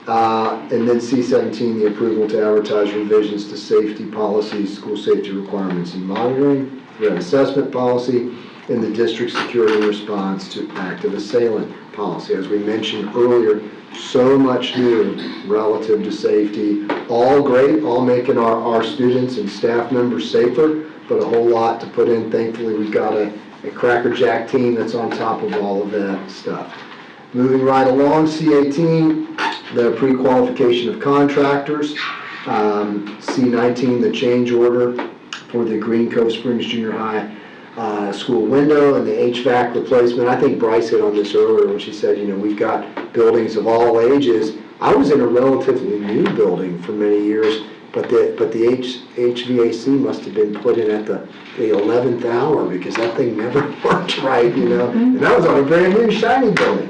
Speaker 2: And then C17, the approval to advertise revisions to safety policies, school safety requirements and monitoring, threat assessment policy, and the district security response to active assailant policy. As we mentioned earlier, so much new relative to safety. All great, all making our students and staff members safer, but a whole lot to put in. Thankfully, we've got a crackerjack team that's on top of all of that stuff. Moving right along, C18, the pre-qualification of contractors. C19, the change order for the Green Cove Springs Junior High school window and the HVAC replacement. I think Bryce hit on this earlier when she said, we've got buildings of all ages. I was in a relatively new building for many years, but the HVAC must have been put in at the 11th hour because that thing never worked right, you know? And that was on a brand new shiny building.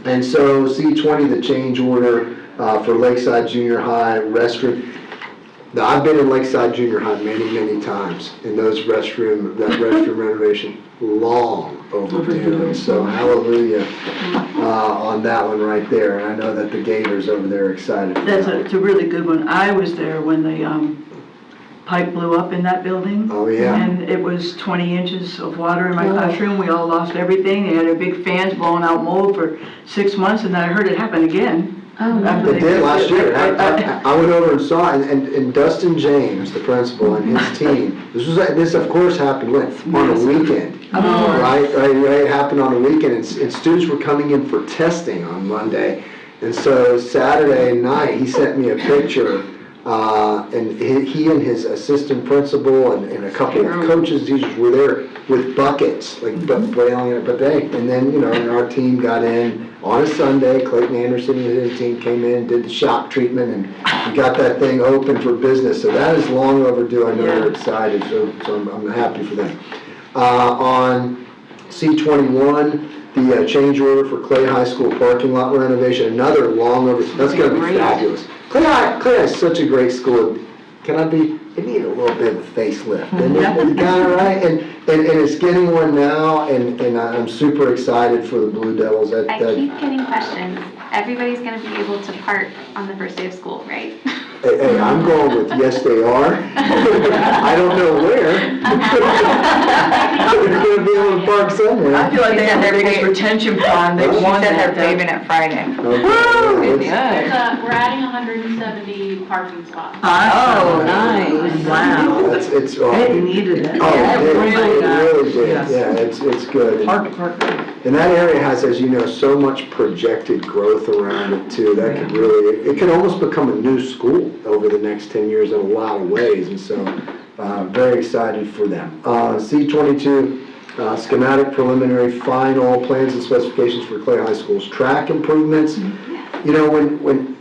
Speaker 2: And so C20, the change order for Lakeside Junior High restroom. Now, I've been in Lakeside Junior High many, many times, and that restroom renovation, long overdue. And so hallelujah on that one right there. And I know that the Gators over there are excited.
Speaker 3: It's a really good one. I was there when the pipe blew up in that building.
Speaker 2: Oh, yeah.
Speaker 3: And it was 20 inches of water in my classroom. We all lost everything. They had their big fans blowing out mold for 6 months, and I heard it happen again.
Speaker 2: It did last year. I went over and saw it, and Dustin James, the principal, and his team, this of course happened when? On a weekend. Right, it happened on a weekend, and students were coming in for testing on Monday. And so Saturday night, he sent me a picture, and he and his assistant principal and a couple of coaches, teachers were there with buckets, like bailing it, and then, you know, and our team got in on a Sunday. Clayton Anderson and his team came in, did the shock treatment, and we got that thing open for business. So that is long overdue. I know they're excited, so I'm happy for them. On C21, the change order for Clay High School parking lot renovation, another long overdue. That's going to be fabulous. Clay High is such a great school. It needed a little bit of a facelift. And it got it right, and it's getting one now, and I'm super excited for the Blue Devils.
Speaker 1: I keep getting questions. Everybody's gonna be able to park on the first day of school, right?
Speaker 2: Hey, I'm going with yes, they are. I don't know where. They're gonna be able to park somewhere.
Speaker 3: I feel like they have their biggest retention pond. They won
Speaker 4: Said
Speaker 3: that.
Speaker 4: they're paving it Friday.
Speaker 2: Okay.
Speaker 7: We're adding 170 parking spots.
Speaker 4: Oh, nice.
Speaker 3: Wow.
Speaker 2: It's
Speaker 3: They needed it.
Speaker 2: Oh, it did.
Speaker 3: really
Speaker 2: It
Speaker 3: does.
Speaker 2: really did.
Speaker 3: Yes.
Speaker 2: Yeah, it's good.
Speaker 3: Hard to park.
Speaker 2: And that area has, as you know, so much projected growth around it too. That could really, it could almost become a new school over the next 10 years in a lot of ways. And so, very excited for them. C22, schematic preliminary final plans and specifications for Clay High School's track improvements. You know, when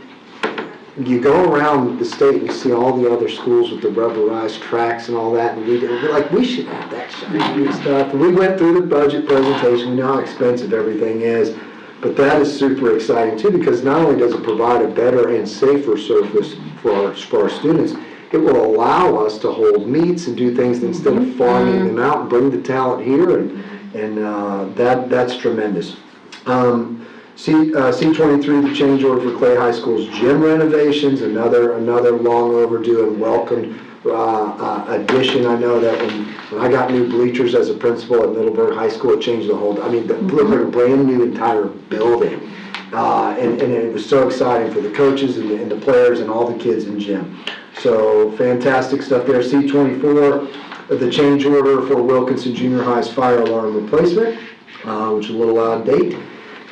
Speaker 2: you go around the state and you see all the other schools with the rubberized tracks and all that, and we're like, we should have that shiny stuff. And we went through the budget presentation, we know how expensive everything is, but that is super exciting too, because not only does it provide a better and safer surface for our students, it will allow us to hold meets and do things instead of farming them out and bring the talent here, and that's tremendous. C23, the change order for Clay High School's gym renovations, another long overdue and welcomed addition. I know that when I got new bleachers as a principal at Middleburg High School, it changed the whole, it looked like a brand new entire building. And it was so exciting for the coaches and the players and all the kids in gym. So fantastic stuff there. C24, the change order for Wilkinson Junior High's fire alarm replacement, which is a little out of date.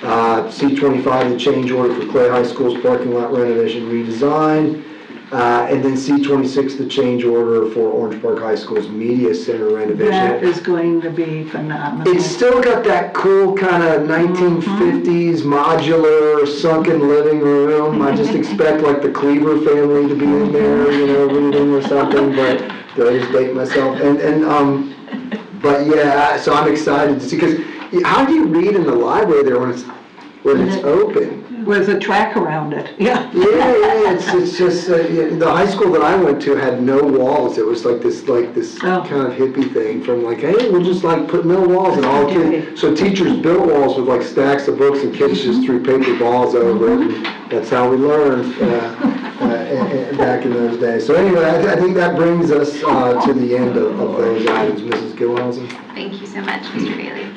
Speaker 2: C25, the change order for Clay High School's parking lot renovation redesign. And then C26, the change order for Orange Park High School's media center renovation.
Speaker 8: That is going to be phenomenal.
Speaker 2: It's still got that cool kind of 1950s modular sunken living room. I just expect like the Cleaver family to be in there, reading or something, but I just date myself. But yeah, so I'm excited to see, because how do you read in the library there when it's open?
Speaker 8: With a track around it, yeah.
Speaker 2: Yeah, it's just, the high school that I went to had no walls. It was like this kind of hippie thing from like, hey, we'll just like put no walls and all kids. So teachers built walls with like stacks of books and kids just threw paper balls over it. And that's how we learned back in those days. So anyway, I think that brings us to the end of those items. Mrs. Gilhausen?
Speaker 1: Thank you so much, Mr. Daly.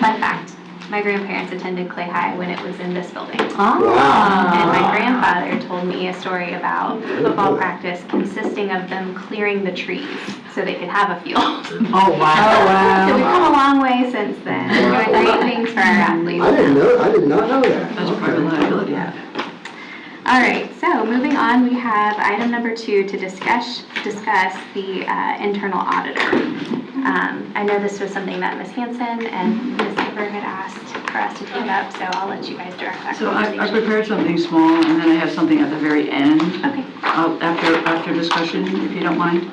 Speaker 1: Fun fact, my grandparents attended Clay High when it was in this building.
Speaker 2: Wow.
Speaker 1: And my grandfather told me a story about football practice consisting of them clearing the trees so they could have a field.
Speaker 3: Oh, wow.
Speaker 1: So we've come a long way since then. We're doing great things for our athletes.
Speaker 2: I did not know that.
Speaker 3: That's private liability.
Speaker 1: All right, so moving on, we have item number 2 to discuss the internal auditor. I know this was something that Ms. Hanson and Ms. Kipper had asked for us to take up, so I'll let you guys direct that
Speaker 3: So I
Speaker 1: conversation.
Speaker 3: prepared something small, and then I have something at the very end.
Speaker 1: Okay.
Speaker 3: After discussion, if you don't mind.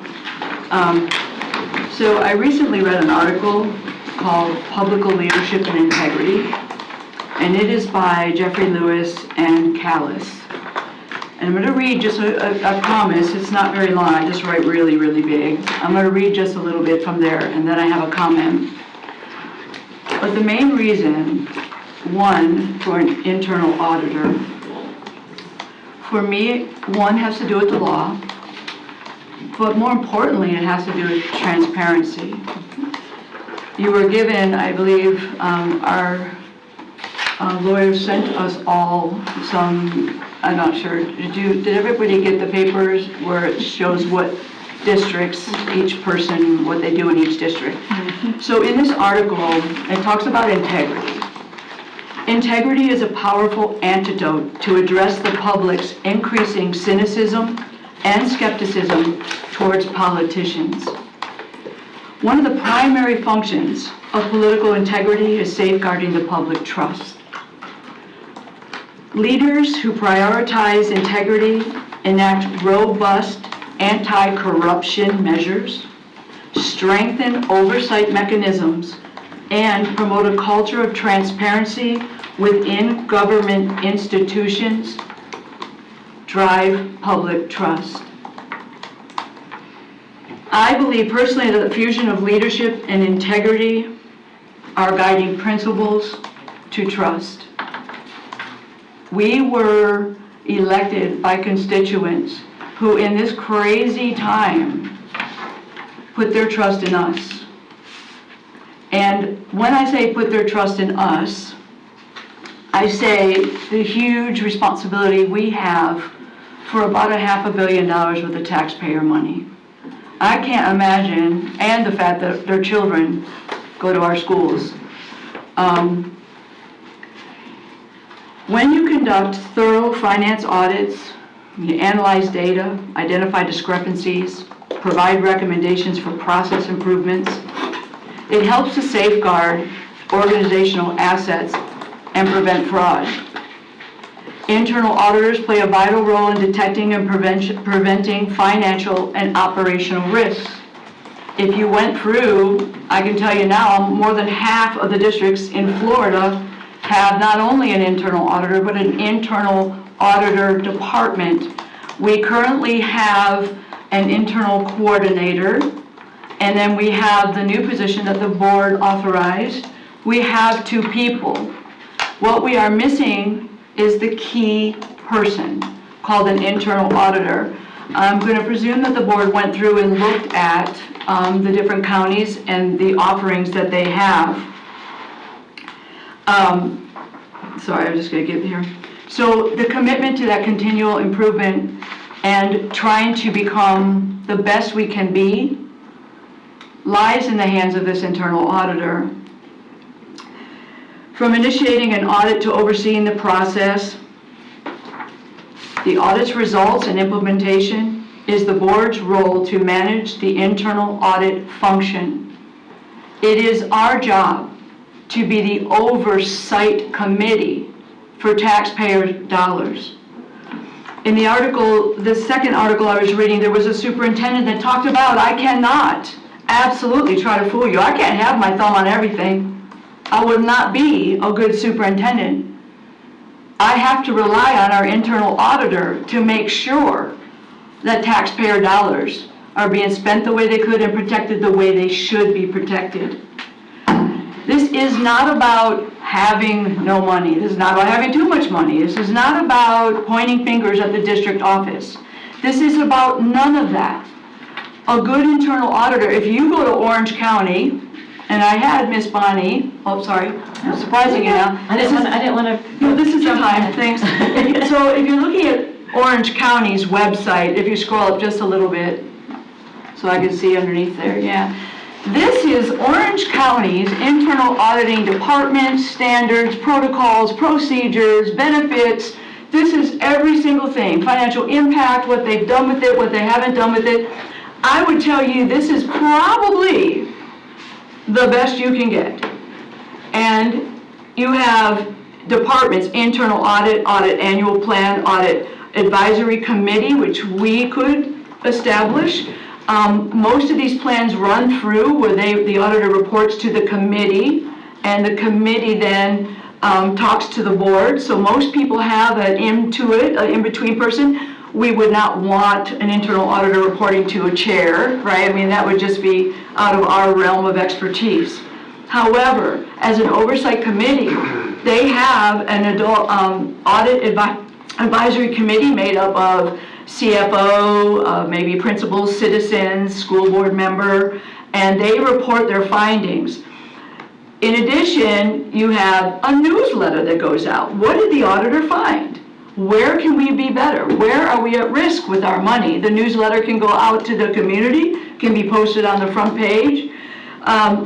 Speaker 3: So I recently read an article called Public Leadership and Integrity, and it is by Jeffrey Lewis and Callis. And I'm going to read just I promise, it's not very long, I just write really, really big. I'm going to read just a little bit from there, and then I have a comment. But the main reason, one, for an internal auditor, for me, one has to do with the law, but more importantly, it has to do with transparency. You were given, I believe, our lawyers sent us all some, I'm not sure, did everybody get the papers where it shows what districts, each person, what they do in each district? So in this article, it talks about integrity. Integrity is a powerful antidote to address the public's increasing cynicism and skepticism towards politicians. One of the primary functions of political integrity is safeguarding the public trust. Leaders who prioritize integrity enact robust anti-corruption measures, strengthen oversight mechanisms, and promote a culture of transparency within government institutions, drive public trust. I believe personally that the fusion of leadership and integrity are guiding principles to trust. We were elected by constituents who in this crazy time put their trust in us. And when I say put their trust in us, I say the huge responsibility we have for about $500 million worth of taxpayer money. I can't imagine, and the fact that their children go to our schools. When you conduct thorough finance audits, you analyze data, identify discrepancies, provide recommendations for process improvements, it helps to safeguard organizational assets and prevent fraud. Internal auditors play a vital role in detecting and preventing financial and operational risks. If you went through, I can tell you now, more than half of the districts in Florida have not only an internal auditor, but an internal auditor department. We currently have an internal coordinator, and then we have the new position that the board authorized. We have 2 people. What we are missing is the key person called an internal auditor. I'm going to presume that the board went through and looked at the different counties and the offerings that they have. Sorry, I'm just going to get here. So the commitment to that continual improvement and trying to become the best we can be lies in the hands of this internal auditor. From initiating an audit to overseeing the process, the audit's results and implementation is the board's role to manage the internal audit function. It is our job to be the oversight committee for taxpayer dollars. In the article, the second article I was reading, there was a superintendent that talked about, I cannot absolutely try to fool you. I can't have my thumb on everything. I would not be a good superintendent. I have to rely on our internal auditor to make sure that taxpayer dollars are being spent the way they could and protected the way they should be protected. This is not about having no money. This is not about having too much money. This is not about pointing fingers at the district office. This is about none of that. A good internal auditor, if you go to Orange County, and I had Miss Bonnie, oh, sorry, I'm surprising you now.
Speaker 9: I didn't want to.
Speaker 3: No, this is the time, thanks. So if you're looking at Orange County's website, if you scroll up just a little bit, so I can see underneath there, yeah. This is Orange County's internal auditing department, standards, protocols, procedures, benefits. This is every single thing, financial impact, what they've done with it, what they haven't done with it. I would tell you this is probably the best you can get. And you have departments, internal audit, audit annual plan, audit advisory committee, which we could establish. Most of these plans run through where the auditor reports to the committee, and the committee then talks to the board. So most people have an in-between person. We would not want an internal auditor reporting to a chair, right? I mean, that would just be out of our realm of expertise. However, as an oversight committee, they have an audit advisory committee made up of CFO, maybe principals, citizens, school board member, and they report their findings. In addition, you have a newsletter that goes out. What did the auditor find? Where can we be better? Where are we at risk with our money? The newsletter can go out to the community, can be posted on the front page.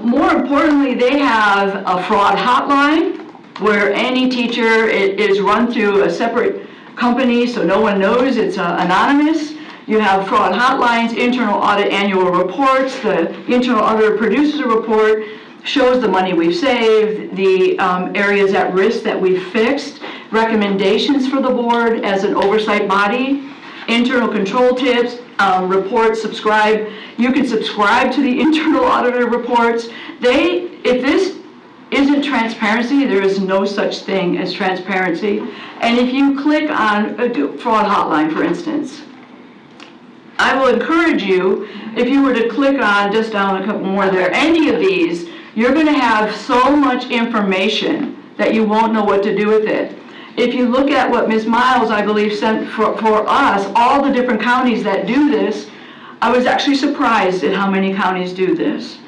Speaker 3: More importantly, they have a fraud hotline where any teacher is run through a separate company, so no one knows, it's anonymous. You have fraud hotlines, internal audit annual reports. The internal auditor produces a report, shows the money we've saved, the areas at risk that we've fixed, recommendations for the board as an oversight body, internal control tips, reports, subscribe. You can subscribe to the internal auditor reports. If this isn't transparency, there is no such thing as transparency. And if you click on a fraud hotline, for instance, I will encourage you, if you were to click on, just down a couple more there, any of these, you're going to have so much information that you won't know what to do with it. If you look at what Ms. Miles, I believe, sent for us, all the different counties that do this, I was actually surprised at how many counties do this.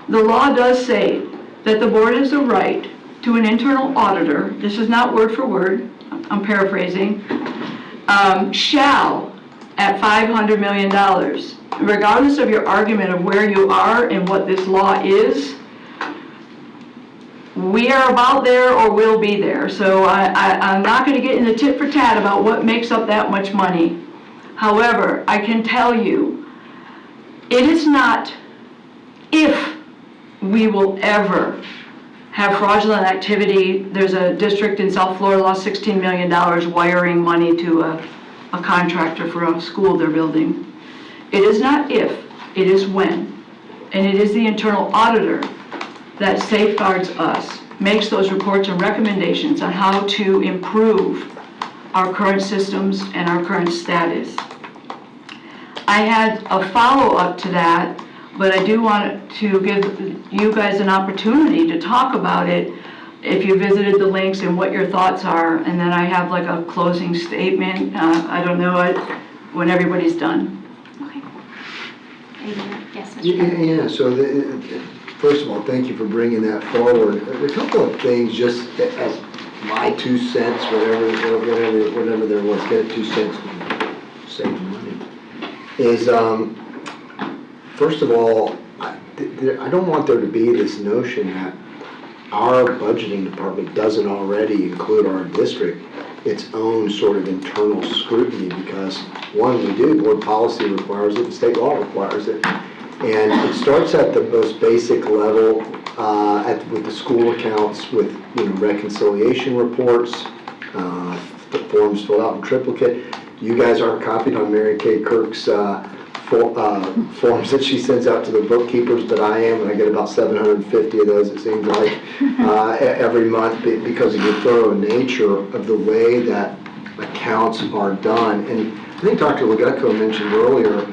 Speaker 3: The law does say that the board has the right to an internal auditor, this is not word for word, I'm paraphrasing, shall at $500 million. Regardless of your argument of where you are and what this law is, we are about there or will be there. So I'm not going to get into tit for tat about what makes up that much money. However, I can tell you, it is not if we will ever have fraudulent activity. There's a district in South Florida lost $16 million wiring money to a contractor for a school they're building. It is not if, it is when. And it is the internal auditor that safeguards us, makes those reports and recommendations on how to improve our current systems and our current status. I had a follow-up to that, but I do want to give you guys an opportunity to talk about it if you visited the links and what your thoughts are, and then I have like a closing statement. I don't know when everybody's done.
Speaker 1: Okay. Yes, Mr. Chairman.
Speaker 2: Yeah, so first of all, thank you for bringing that forward. A couple of things, just as my 2 cents, whatever there was, get it 2 cents to save money, is first of all, I don't want there to be this notion that our budgeting department doesn't already include our district its own sort of internal scrutiny, because one, we do, board policy requires it, and state law requires it. And it starts at the most basic level with the school accounts, with reconciliation reports, the forms filled out in triplicate. You guys aren't copied on Mary Kay Kirk's forms that she sends out to the bookkeepers, but I am, and I get about 750 of those, it seems like, every month, because of the thorough nature of the way that accounts are done. And I think Dr. Legutko mentioned earlier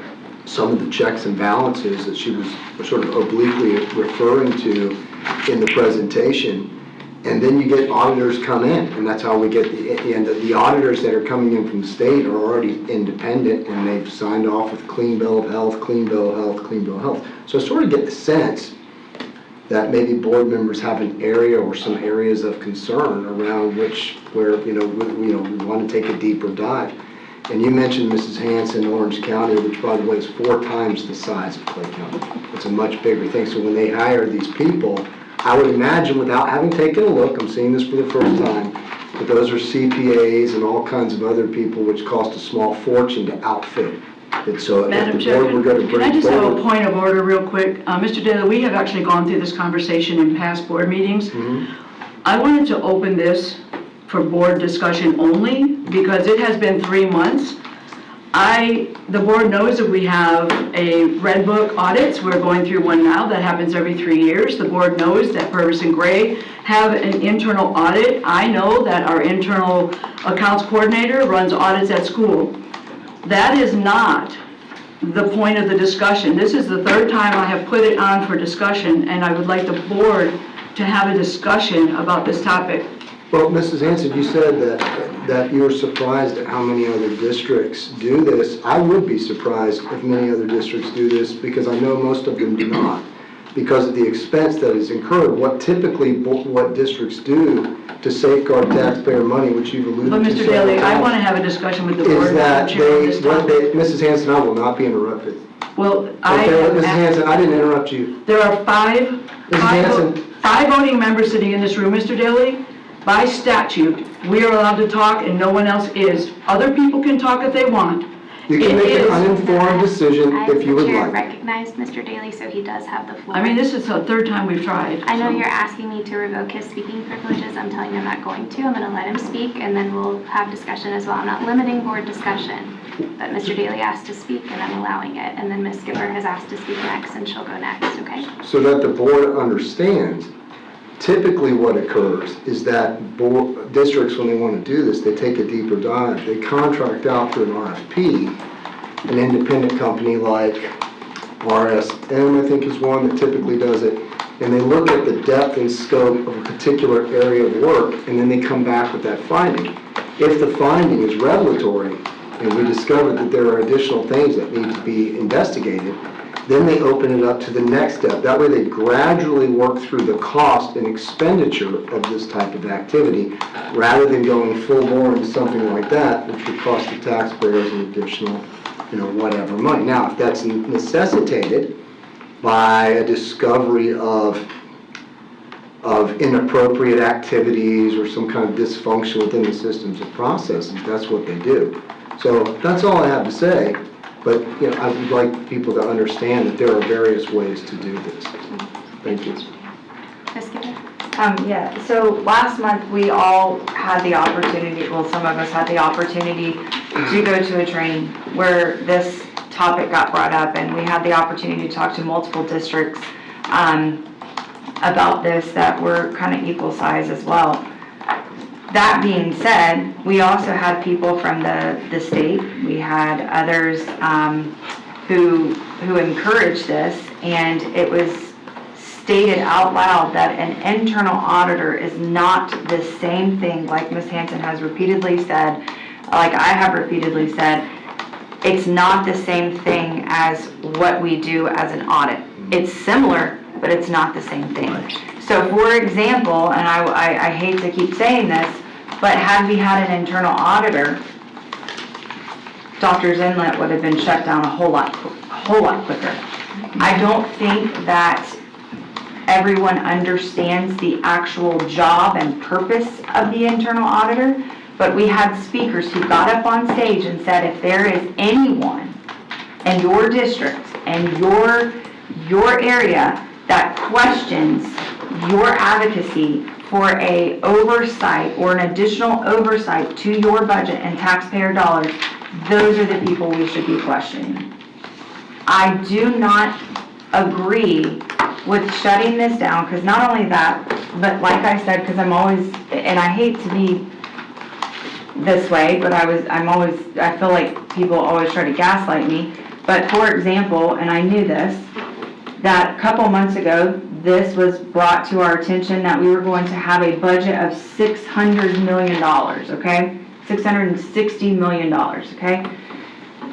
Speaker 2: some of the checks and balances that she was sort of obliquely referring to in the presentation. And then you get auditors come in, and that's how we get the auditors that are coming in from the state are already independent, and they've signed off with clean bill of health, clean bill of health, clean bill of health. So I sort of get the sense that maybe board members have an area or some areas of concern around where we want to take a deeper dive. And you mentioned Mrs. Hanson, Orange County, which by the way is 4 times the size of Clay County. It's a much bigger thing. So when they hire these people, I would imagine, without having taken a look, I'm seeing this for the first time, but those are CPAs and all kinds of other people which cost a small fortune to outfit And so if
Speaker 3: Madam
Speaker 2: the
Speaker 3: Chair,
Speaker 2: board were going to
Speaker 3: can I
Speaker 2: bring
Speaker 3: just have a
Speaker 2: forward.
Speaker 3: point of order real quick? Mr. Daly, we have actually gone through this conversation in past board meetings.
Speaker 2: Mhm.
Speaker 3: I wanted to open this for board discussion only because it has been 3 months. The board knows that we have a Red Book audits. We're going through one now that happens every 3 years. The board knows that Purvis and Gray have an internal audit. I know that our internal accounts coordinator runs audits at school. That is not the point of the discussion. This is the third time I have put it on for discussion, and I would like the board to have a discussion about this topic.
Speaker 2: Well, Mrs. Hanson, you said that you were surprised at how many other districts do this. I would be surprised if many other districts do this because I know most of them do not. Because of the expense that is incurred, what districts do to safeguard taxpayer money, which you've alluded to.
Speaker 3: But Mr.
Speaker 2: several
Speaker 3: Daly, I
Speaker 2: times,
Speaker 3: want to have a discussion with the board.
Speaker 2: is that
Speaker 3: Madam Chair, on this topic.
Speaker 2: Mrs. Hanson, I will not be interrupted.
Speaker 3: Well,
Speaker 2: Okay, Mrs. Hanson, I didn't interrupt you.
Speaker 3: there are five
Speaker 2: Hanson.
Speaker 3: voting members sitting in this room, Mr. Daly. By statute, we are allowed to talk and no one else is. Other people can talk if they want.
Speaker 2: You can
Speaker 3: It
Speaker 2: make an
Speaker 3: is-
Speaker 2: uninformed decision if you would
Speaker 1: The chair
Speaker 2: like.
Speaker 1: recognized Mr. Daly, so he does have the floor.
Speaker 3: I mean, this is the third time we've tried.
Speaker 1: I know
Speaker 3: so.
Speaker 1: you're asking me to revoke his speaking privileges. I'm telling you I'm not going to. I'm going to let him speak, and then we'll have discussion as well. I'm not limiting board discussion, but Mr. Daly asked to speak, and I'm allowing it. And then Ms. Skipper has asked to speak next, and she'll go next, okay?
Speaker 2: So that the board understands, typically what occurs is that districts, when they want to do this, they take a deeper dive. They contract out through an RFP, an independent company like RSM, I think is one that typically does it, and they look at the depth and scope of a particular area of work, and then they come back with that finding. If the finding is revelatory, and we discover that there are additional things that need to be investigated, then they open it up to the next step. That way they gradually work through the cost and expenditure of this type of activity, rather than going full bore into something like that, which would cost the taxpayers an additional, whatever money. Now, if that's necessitated by a discovery of inappropriate activities or some kind of dysfunction within the systems and processes, that's what they do. So that's all I have to say. But, I would like people to understand that there are various ways to do this. Thank you.
Speaker 1: Ms. Skipper?
Speaker 4: Yeah, so last month, we all had the opportunity, well, some of us had the opportunity to go to a training where this topic got brought up, and we had the opportunity to talk to multiple districts about this that were kind of equal size as well. That being said, we also had people from the state, we had others who encouraged this, and it was stated out loud that an internal auditor is not the same thing, like Ms. Hanson has repeatedly said, like I have repeatedly said, it's not the same thing as what we do as an audit. It's similar, but it's not the same thing. So for example, and I hate to keep saying this, but had we had an internal auditor, Doctor's Inlet would have been shut down a whole lot quicker. I don't think that everyone understands the actual job and purpose of the internal auditor, but we had speakers who got up on stage and said if there is anyone in your district and your area that questions your advocacy for a oversight or an additional oversight to your budget and taxpayer dollars, those are the people we should be questioning. I do not agree with shutting this down, because not only that, but like I said, because I'm always, and I hate to be this way, but I feel like people always try to gaslight me. But for example, and I knew this, that a couple months ago, this was brought to our attention that we were going to have a budget of $600 million, okay? $660 million, okay?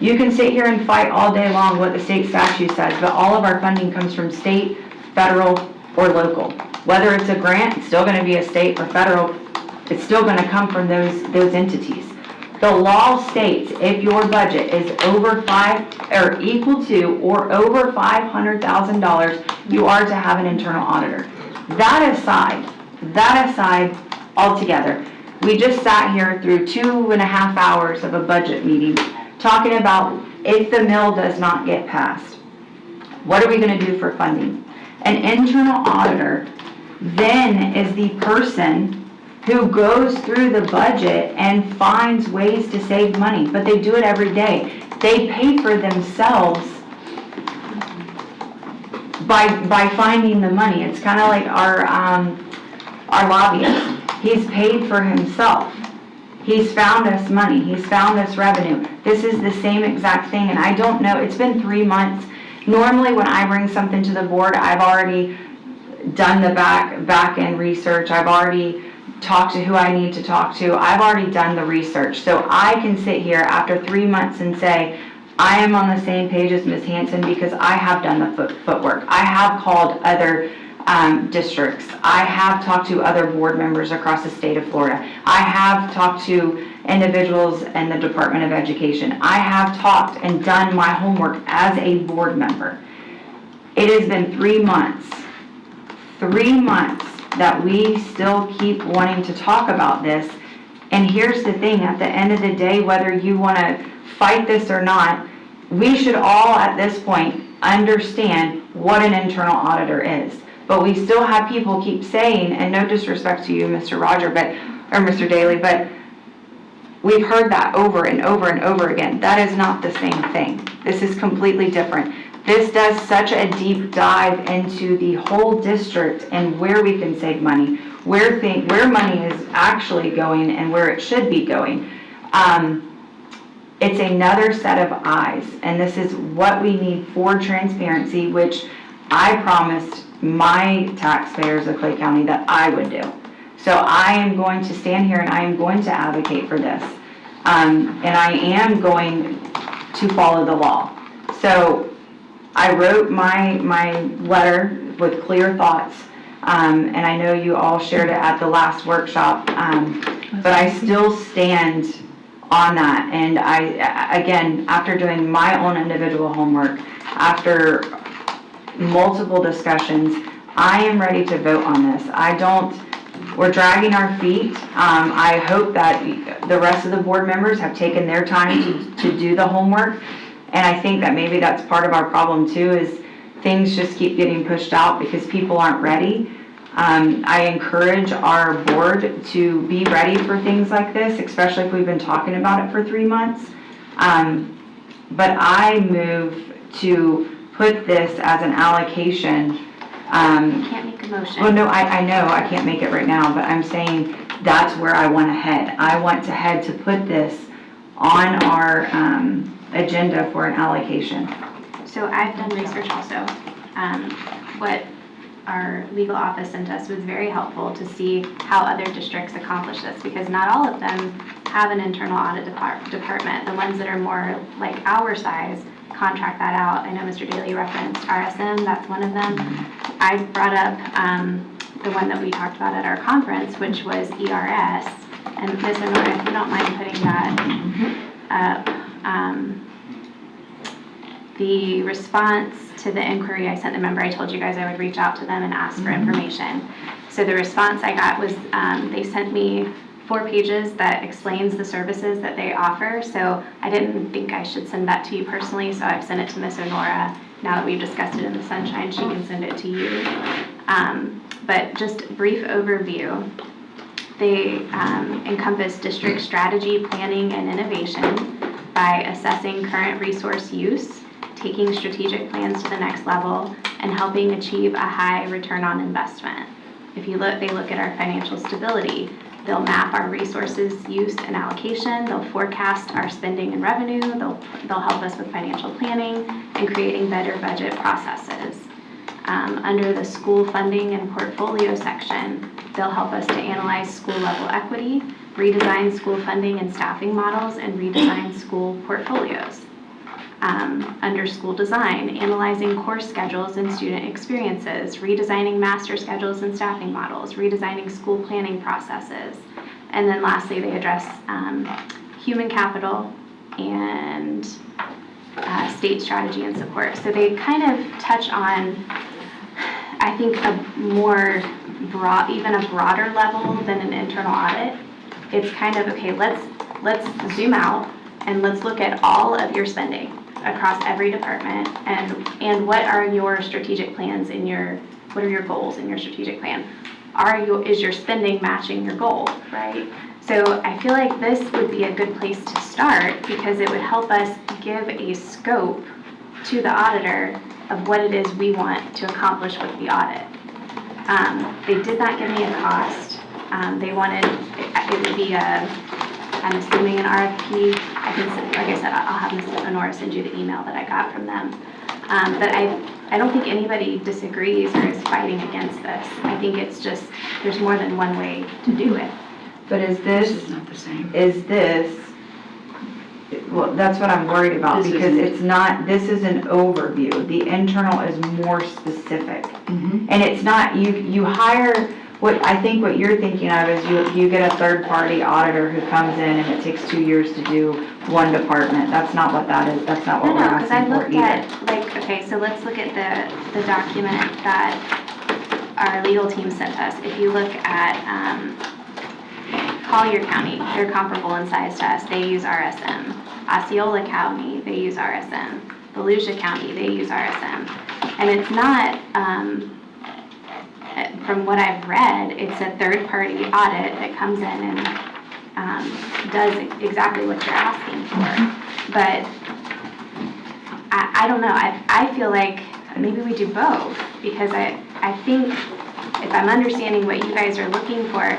Speaker 4: You can sit here and fight all day long what the state statute says, but all of our funding comes from state, federal, or local. Whether it's a grant, it's still going to be a state or federal, it's still going to come from those entities. The law states if your budget is over equal to or over $500,000, you are to have an internal auditor. That aside altogether, we just sat here through 2.5 hours of a budget meeting
Speaker 9: talking about if the mill does not get passed, what are we gonna do for funding? An internal auditor then is the person who goes through the budget and finds ways to save money, but they do it every day. They pay for themselves by finding the money. It's kind of like our lobbyist. He's paid for himself. He's found us money. He's found us revenue. This is the same exact thing, and I don't know, it's been 3 months. Normally, when I bring something to the board, I've already done the back end research. I've already talked to who I need to talk to. I've already done the research. So I can sit here after 3 months and say, I am on the same page as Ms. Hanson because I have done the footwork. I have called other districts. I have talked to other board members across the state of Florida. I have talked to individuals in the Department of Education. I have talked and done my homework as a board member. It has been 3 months. 3 months that we still keep wanting to talk about this. And here's the thing, at the end of the day, whether you want to fight this or not, we should all at this point understand what an internal auditor is. But we still have people keep saying, and no disrespect to you, Mr. Roger, or Mr. Daly, but we've heard that over and over and over again. That is not the same thing. This is completely different. This does such a deep dive into the whole district and where we can save money, where money is actually going and where it should be going. It's another set of eyes, and this is what we need for transparency, which I promised my taxpayers of Clay County that I would do. So I am going to stand here and I am going to advocate for this. And I am going to follow the law. So I wrote my letter with clear thoughts, and I know you all shared it at the last workshop, but I still stand on that. And again, after doing my own individual homework, after multiple discussions, I am ready to vote on this. We're dragging our feet. I hope that the rest of the board members have taken their time to do the homework. And I think that maybe that's part of our problem too, is things just keep getting pushed out because people aren't ready. I encourage our board to be ready for things like this, especially if we've been talking about it for 3 months. But I move to put this as an allocation.
Speaker 1: You can't make a motion.
Speaker 9: Well, no, I know I can't make it right now, but I'm saying that's where I want to head. I want to head to put this on our agenda for an allocation.
Speaker 1: So I've done research also. What our legal office sent us was very helpful to see how other districts accomplish this, because not all of them have an internal audit department. The ones that are more like our size contract that out. I know Mr. Daly referenced RSM, that's one of them. I brought up the one that we talked about at our conference, which was ERS. And Ms. Honora, if you don't mind putting that up. The response to the inquiry I sent, remember I told you guys I would reach out to them and ask for information. So the response I got was they sent me 4 pages that explains the services that they offer. So I didn't think I should send that to you personally, so I've sent it to Ms. Honora. Now that we've discussed it in the sunshine, she can send it to you. But just brief overview. They encompass district strategy, planning, and innovation by assessing current resource use, taking strategic plans to the next level, and helping achieve a high return on investment. If you look, they look at our financial stability. They'll map our resources use and allocation. They'll forecast our spending and revenue. They'll help us with financial planning and creating better budget processes. Under the school funding and portfolio section, they'll help us to analyze school level equity, redesign school funding and staffing models, and redesign school portfolios. Under school design, analyzing course schedules and student experiences, redesigning master schedules and staffing models, redesigning school planning processes. And then lastly, they address human capital and state strategy and support. So they kind of touch on, I think, even a broader level than an internal audit. It's kind of, okay, let's zoom out. and let's look at all of your spending across every department, and what are your strategic plans what are your goals in your strategic plan? Is your spending matching your goal, right? So I feel like this would be a good place to start, because it would help us give a scope to the auditor of what it is we want to accomplish with the audit. They did not give me a cost. They wanted, it would be I'm assuming an RFP. Like I said, I'll have Ms. Honora send you the email that I got from them. But I don't think anybody disagrees or is fighting against this. I think it's just, there's more than one way to do it.
Speaker 9: But is
Speaker 3: This
Speaker 9: this,
Speaker 3: is not the same.
Speaker 9: well, that's what I'm worried about,
Speaker 3: This
Speaker 9: because
Speaker 3: isn't.
Speaker 9: it's not, this is an overview. The internal is more specific.
Speaker 3: Mhm.
Speaker 9: And it's not, you hire, I think what you're thinking of is you get a third-party auditor who comes in and it takes 2 years to do one department. That's not what that is, that's not what we're
Speaker 1: Because I
Speaker 9: asking for
Speaker 1: looked
Speaker 9: either.
Speaker 1: at, okay, so let's look at the document that our legal team sent us. If you look at Collier County, they're comparable in size to us, they use RSM. Osceola County, they use RSM. Volusia County, they use RSM. And it's not, from what I've read, it's a third-party audit that comes in and does exactly what you're asking for. But I don't know, I feel like maybe we do both, because I think if I'm understanding what you guys are looking for,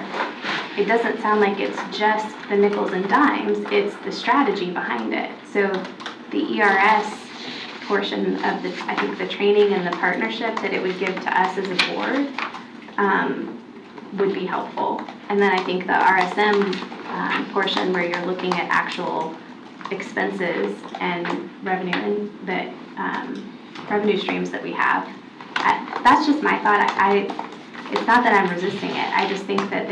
Speaker 1: it doesn't sound like it's just the nickels and dimes, it's the strategy behind it. So the ERS portion of I think the training and the partnership that it would give to us as a board would be helpful. And then I think the RSM portion where you're looking at actual expenses and revenue and the revenue streams that we have. That's just my thought. It's not that I'm resisting it. I just think that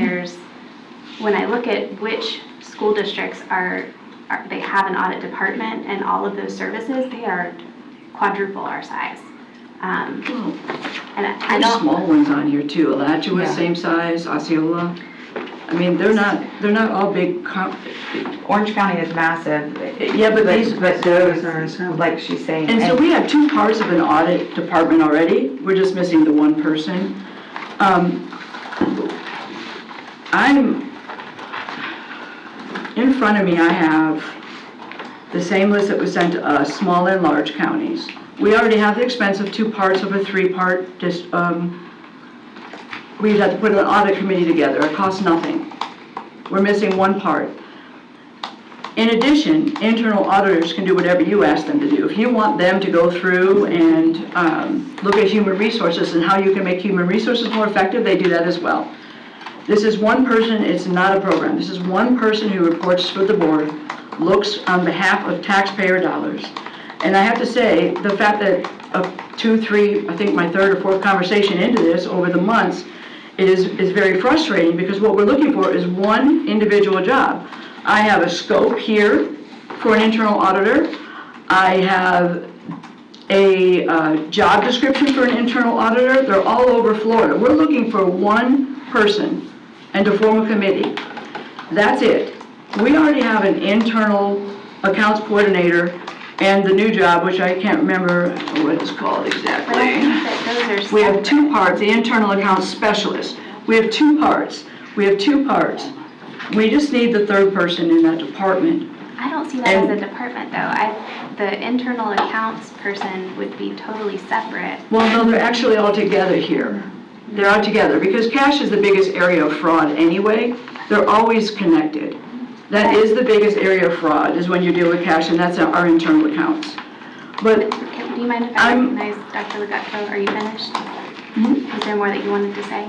Speaker 1: when I look at which school districts they have an audit department and all of those services, they are quadruple our size. And I
Speaker 3: There's
Speaker 1: don't.
Speaker 3: small ones on here too. Alachua,
Speaker 9: Yeah.
Speaker 3: same size. Osceola. I mean, they're not all big.
Speaker 9: Orange County is massive.
Speaker 3: Yeah, but these.
Speaker 9: But those, like she's saying.
Speaker 3: And so we have 2 parts of an audit department already. We're just missing the one person. In front of me, I have the same list that was sent to us, small and large counties. We already have the expense of 2 parts of a 3-part, we'd have to put an audit committee together. It costs nothing. We're missing 1 part. In addition, internal auditors can do whatever you ask them to do. If you want them to go through and look at human resources and how you can make human resources more effective, they do that as well. This is 1 person, it's not a program. This is 1 person who reports for the board, looks on behalf of taxpayer dollars. And I have to say, the fact that 2, 3, I think my 3rd or 4th conversation into this over the months, it is very frustrating, because what we're looking for is 1 individual job. I have a scope here for an internal auditor. I have a job description for an internal auditor. They're all over Florida. We're looking for 1 person and to form a committee. That's it. We already have an internal accounts coordinator and the new job, which I can't remember what it's called
Speaker 1: But I
Speaker 3: exactly.
Speaker 1: think that those are
Speaker 3: We have
Speaker 1: separate.
Speaker 3: 2 parts, the internal accounts specialist. We have 2 parts. We just need the 3rd person in that department.
Speaker 1: I don't see that as a department though. The internal accounts person would be totally separate.
Speaker 3: Well, no, they're actually all together here. They're all together, because cash is the biggest area of fraud anyway. They're always connected. That is the biggest area of fraud, is when you deal with cash, and that's our internal accounts. But
Speaker 1: Okay, do you mind if I recognize Dr. Legutko? Are you finished? Is there more that you wanted to say?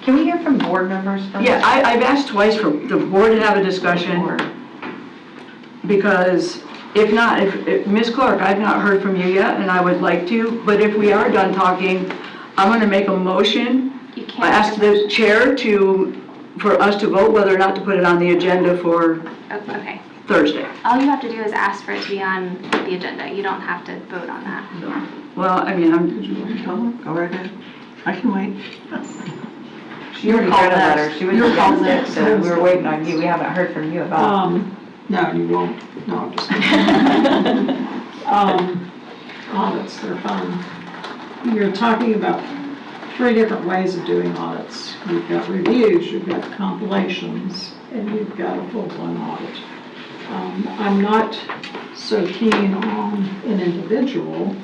Speaker 9: Can we hear from board members first?
Speaker 3: yeah, I've asked twice for the board to have a discussion, because if not, if Ms. Clark, I've not heard from you yet, and I would like to, but if we are done talking, I'm going to make a motion.
Speaker 1: You
Speaker 3: I
Speaker 1: can't.
Speaker 3: ask the chair for us to vote whether or not to put it on the agenda for
Speaker 1: Oh, okay.
Speaker 3: Thursday.
Speaker 1: All you have to do is ask for it to be on the agenda. You don't have to vote on that.
Speaker 3: Well, I mean,
Speaker 8: Go right ahead. I can wait.
Speaker 9: She already got a letter, she was
Speaker 8: You're
Speaker 9: against
Speaker 8: called
Speaker 9: it,
Speaker 8: next.
Speaker 9: so we were waiting on you, we haven't heard from you about.
Speaker 8: No, you won't. No, I'm just kidding. Audits, they're fun. You're talking about 3 different ways of doing audits. You've got reviews, you've got compilations, and you've got a full-blown audit. I'm not so keen on an individual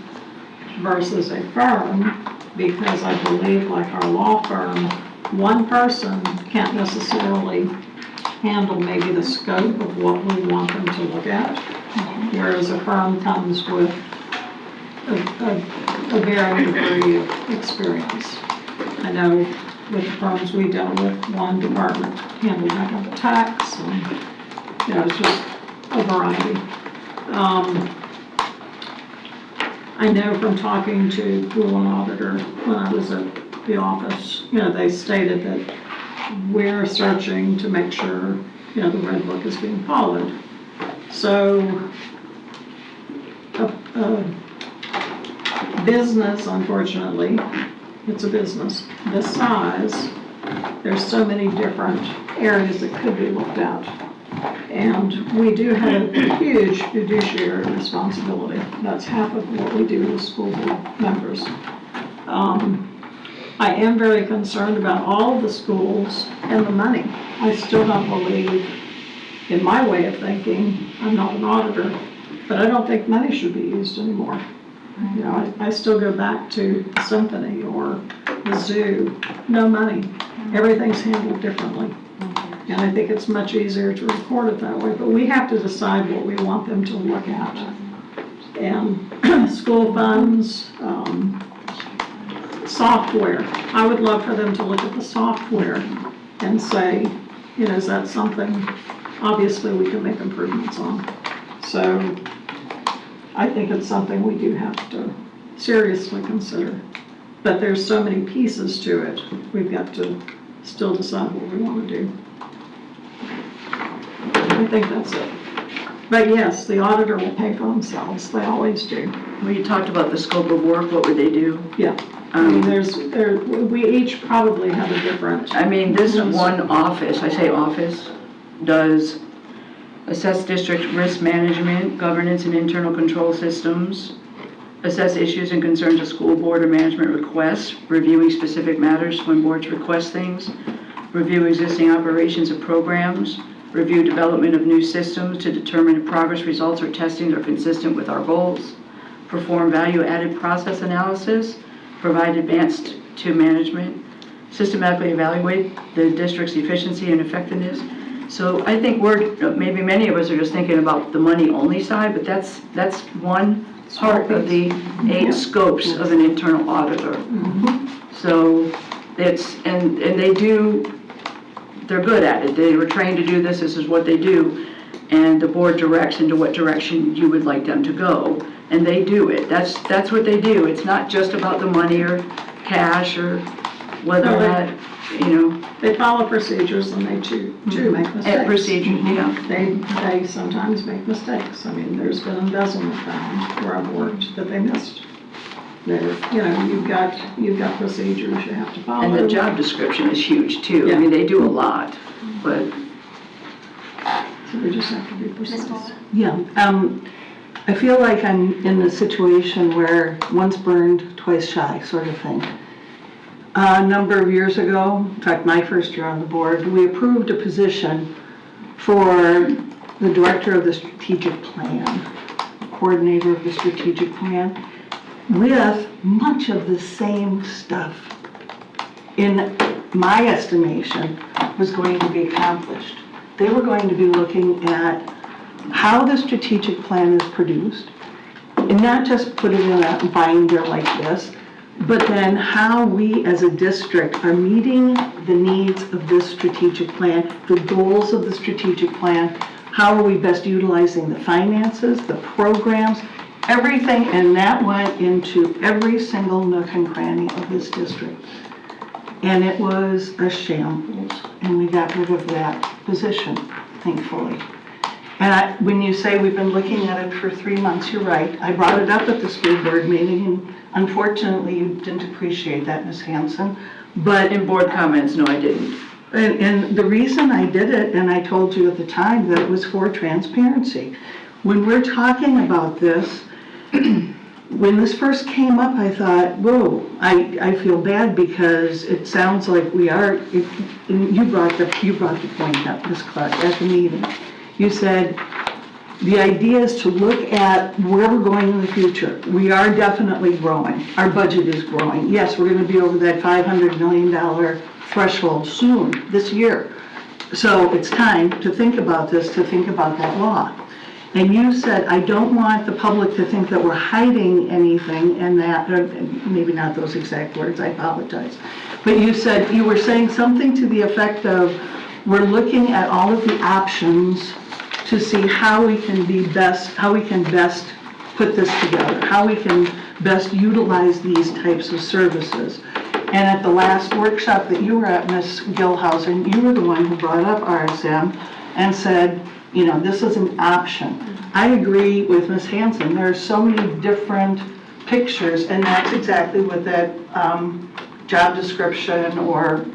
Speaker 8: versus a firm, because I believe, like our law firm, one person can't necessarily handle maybe the scope of what we want them to look at, whereas a firm comes with a varying degree of experience. I know with the firms we dealt with, one department handled the tax, and, you know, it's just a variety. I know from talking to one auditor when I was at the office, you know, they stated that we're searching to make sure, you know, the red book is being followed. So, a business, unfortunately, it's a business this size, there's so many different areas that could be looked at. And we do have a huge fiduciary responsibility. That's half of what we do as school board members. I am very concerned about all of the schools and the money. I still don't believe, in my way of thinking, I'm not an auditor, but I don't think money should be used anymore. You know, I still go back to the symphony or the zoo, no money. Everything's handled differently. And I think it's much easier to record it that way, but we have to decide what we want them to look at. And school funds, software. I would love for them to look at the software and say, you know, is that something, obviously we can make improvements on. So I think it's something we do have to seriously consider. But there's so many pieces to it, we've got to still decide what we want to do. I think that's it. But yes, the auditor will pay for themselves, they always do.
Speaker 3: When you talked about the scope of work, what would they do?
Speaker 8: Yeah, I mean, we each probably have a different.
Speaker 3: I mean, this one office, I say office, does assess district risk management, governance and internal control systems, assess issues and concerns of school board or management requests, reviewing specific matters when boards request things, review existing operations of programs, review development of new systems to determine if progress, results, or testing are consistent with our goals, perform value-added process analysis, provide advanced to management, systematically evaluate the district's efficiency and effectiveness. So I think maybe many of us are just thinking about the money-only side, but that's one part of the 8 scopes of an internal auditor. So and they're good at it. They were trained to do this is what they do, and the board directs into what direction you would like them to go, and they do it. That's what they do. It's not just about the money or cash or whether or not, you know.
Speaker 8: They follow procedures and they do make mistakes.
Speaker 3: And procedures, yeah.
Speaker 8: They sometimes make mistakes. I mean, there's been embezzlement found where I've worked that they missed. You know, you've got procedures you have to follow.
Speaker 3: And the job description is huge too. I mean, they do a lot, but.
Speaker 8: So we just have to be precise.
Speaker 7: Yeah,
Speaker 8: I feel like I'm in a situation where once burned, twice shy sort of thing. A number of years ago, in fact, my first year on the board, we approved a position for the director of the strategic plan, coordinator of the strategic plan, with much of the same stuff, in my estimation, was going to be accomplished. They were going to be looking at how the strategic plan is produced, and not just put it in a binder like this, but then how we as a district are meeting the needs of this strategic plan, the goals of the strategic plan, how are we best utilizing the finances, the programs, everything, and that went into every single nook and cranny of this district. And it was a shambles, and we got rid of that position, thankfully. And when you say we've been looking at it for 3 months, you're right. I brought it up at the school board meeting, and unfortunately you didn't appreciate that, Ms. Hanson. But
Speaker 3: In board comments, no, I didn't.
Speaker 8: And the reason I did it, and I told you at the time, that it was for transparency. When we're talking about this, when this first came up, I thought, whoa, I feel bad because it sounds like we are, and you brought the point up, Ms. Clark, at the meeting. You said, the idea is to look at where we're going in the future. We are definitely growing. Our budget is growing. Yes, we're gonna be over that $500 million threshold soon, this year. So it's time to think about this, to think about that law. And you said, I don't want the public to think that we're hiding anything, and that, maybe not those exact words, I apologize. But you said, you were saying something to the effect of, we're looking at all of the options to see how we can best put this together, how we can best utilize these types of services. And at the last workshop that you were at, Ms. Gilhausen, you were the one who brought up RSM and said, you know, this is an option. I agree with Ms. Hanson. There are so many different pictures, and that's exactly what that job description or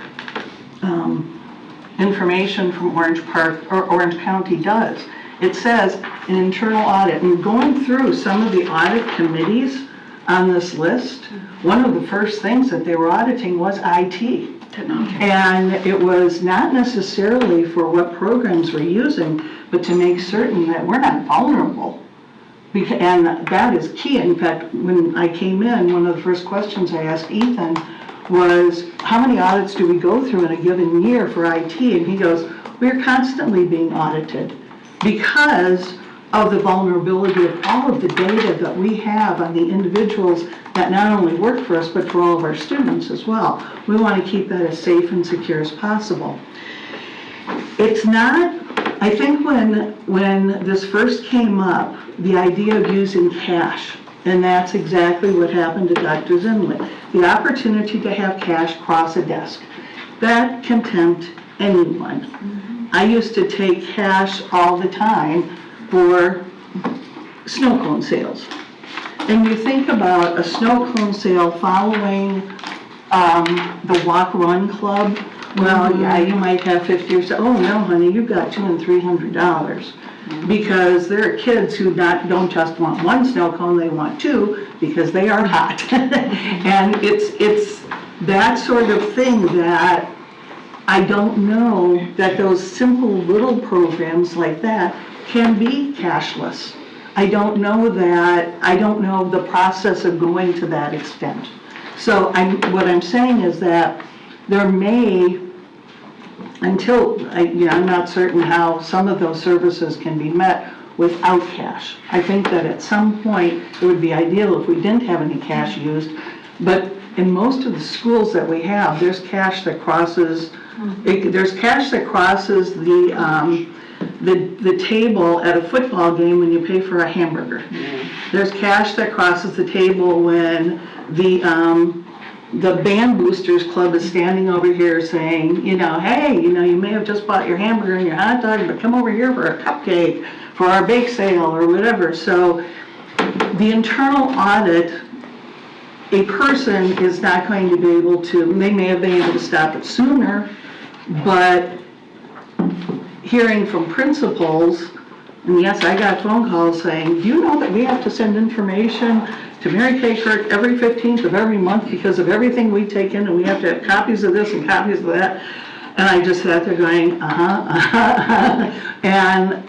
Speaker 8: information from Orange Park or Orange County does. It says an internal audit, and going through some of the audit committees on this list, one of the first things that they were auditing was IT. And it was not necessarily for what programs we're using, but to make certain that we're not vulnerable. And that is key. In fact, when I came in, one of the first questions I asked Ethan was, how many audits do we go through in a given year for IT? And he goes, we're constantly being audited because of the vulnerability of all of the data that we have on the individuals that not only work for us, but for all of our students as well. We want to keep that as safe and secure as possible. It's not, I think when this first came up, the idea of using cash, and that's exactly what happened to Dr. Zinley. The opportunity to have cash cross a desk. That can tempt anyone. I used to take cash all the time for snow cone sales. And you think about a snow cone sale following the walk-run club. Well, yeah, you might have 50 or so. Oh no, honey, you've got $200 and $300 because there are kids who don't just want one snow cone, they want two because they are hot. And it's that sort of thing that I don't know that those simple little programs like that can be cashless. I don't know the process of going to that extent. So what I'm saying is that there may, I'm not certain how some of those services can be met without cash. I think that at some point it would be ideal if we didn't have any cash used, but in most of the schools that we have, there's cash that crosses the table at a football game when you pay for a hamburger. There's cash that crosses the table when the Band Boosters Club is standing over here saying, hey, you may have just bought your hamburger and your hot dog, but come over here for a cupcake for our bake sale or whatever. So the internal audit, a person is not going to be able to, they may have been able to stop it sooner, but hearing from principals, and yes, I got phone calls saying, do you know that we have to send information to Mary Kay Kirk every 15th of every month because of everything we take in, and we have to have copies of this and copies of that? And I just sat there going, and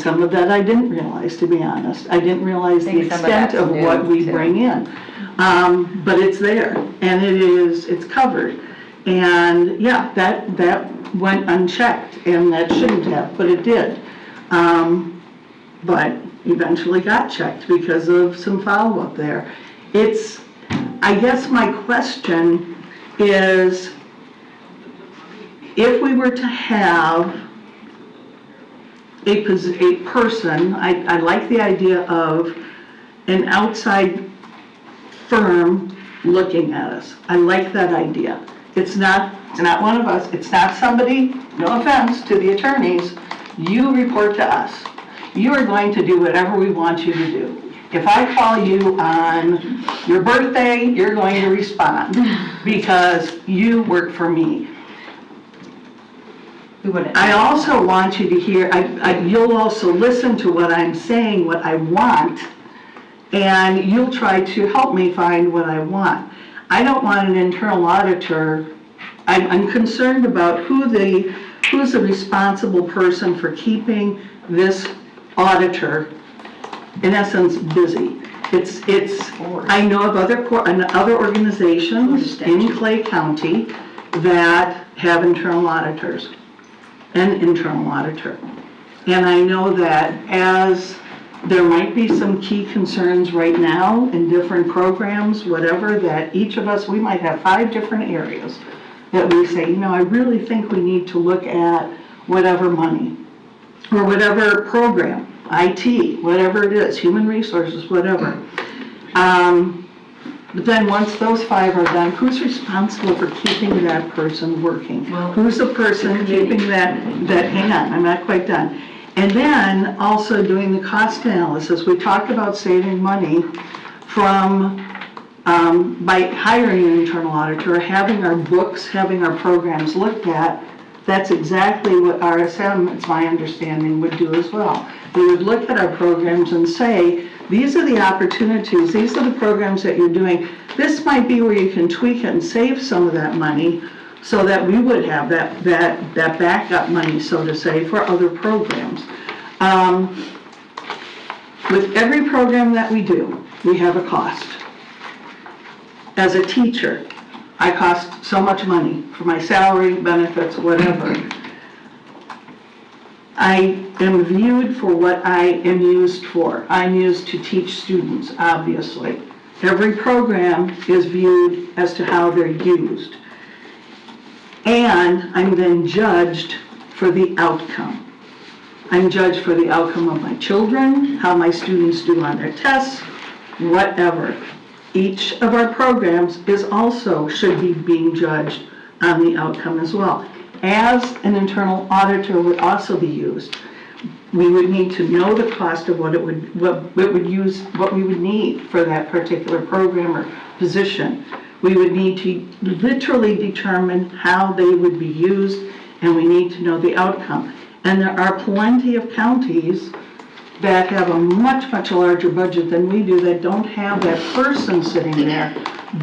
Speaker 8: some of that I didn't realize, to be honest. I didn't realize the extent of what we bring in. But it's there, and it's covered. And yeah, that went unchecked, and that shouldn't have, but it did. But eventually got checked because of some follow-up there. I guess my question is, if we were to have a person, I like the idea of an outside firm looking at us. I like that idea. It's not one of us. It's not somebody, no offense to the attorneys, you report to us. You are going to do whatever we want you to do. If I call you on your birthday, you're going to respond because you work for me.
Speaker 4: We wouldn't.
Speaker 8: I also want you to hear, you'll also listen to what I'm saying, what I want, and you'll try to help me find what I want. I don't want an internal auditor. I'm concerned about who's the responsible person for keeping this auditor, in essence, busy. I know of other organizations in Clay County that have internal auditors, an internal auditor. And I know that as there might be some key concerns right now in different programs, whatever, that each of us, we might have 5 different areas that we say, you know, I really think we need to look at whatever money or whatever program, IT, whatever it is, human resources, whatever. But then once those 5 are done, who's responsible for keeping that person working?
Speaker 3: Well,
Speaker 8: Who's the person keeping that, hang on, I'm not quite done. And then also doing the cost analysis. We talked about saving money from, by hiring an internal auditor, having our books, having our programs looked at. That's exactly what RSM, it's my understanding, would do as well. They would look at our programs and say, these are the opportunities, these are the programs that you're doing. This might be where you can tweak it and save some of that money so that we would have that backup money, so to say, for other programs. With every program that we do, we have a cost. As a teacher, I cost so much money for my salary, benefits, whatever. I am viewed for what I am used for. I'm used to teach students, obviously. Every program is viewed as to how they're used. And I'm then judged for the outcome. I'm judged for the outcome of my children, how my students do on their tests, whatever. Each of our programs should be being judged on the outcome as well. As an internal auditor would also be used, we would need to know the cost of what we would need for that particular program or position. We would need to literally determine how they would be used, and we need to know the outcome. And there are plenty of counties that have a much, much larger budget than we do that don't have that person sitting there,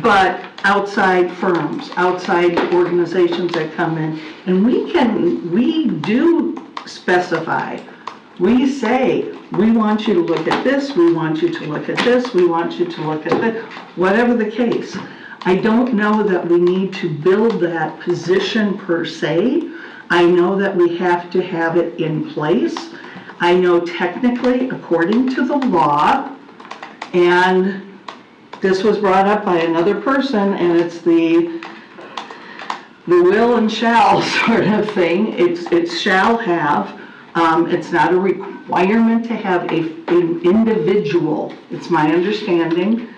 Speaker 8: but outside firms, outside organizations that come in. And we do specify. We say, we want you to look at this, we want you to look at this, we want you to look at this, whatever the case. I don't know that we need to build that position per se. I know that we have to have it in place. I know technically, according to the law, and this was brought up by another person, and it's the will and shall sort of thing. It shall have. It's not a requirement to have an individual, it's my understanding,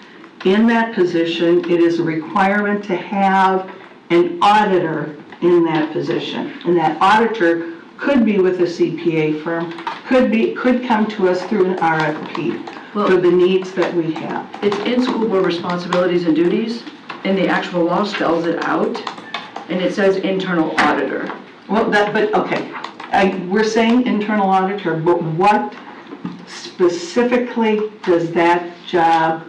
Speaker 8: in that position. It is a requirement to have an auditor in that position. And that auditor could be with a CPA firm, could come to us through an RFP for the needs that we have.
Speaker 3: It's in school board responsibilities and duties, and the actual law spells it out, and it says internal auditor.
Speaker 8: Well, okay. We're saying internal auditor, but what specifically does that job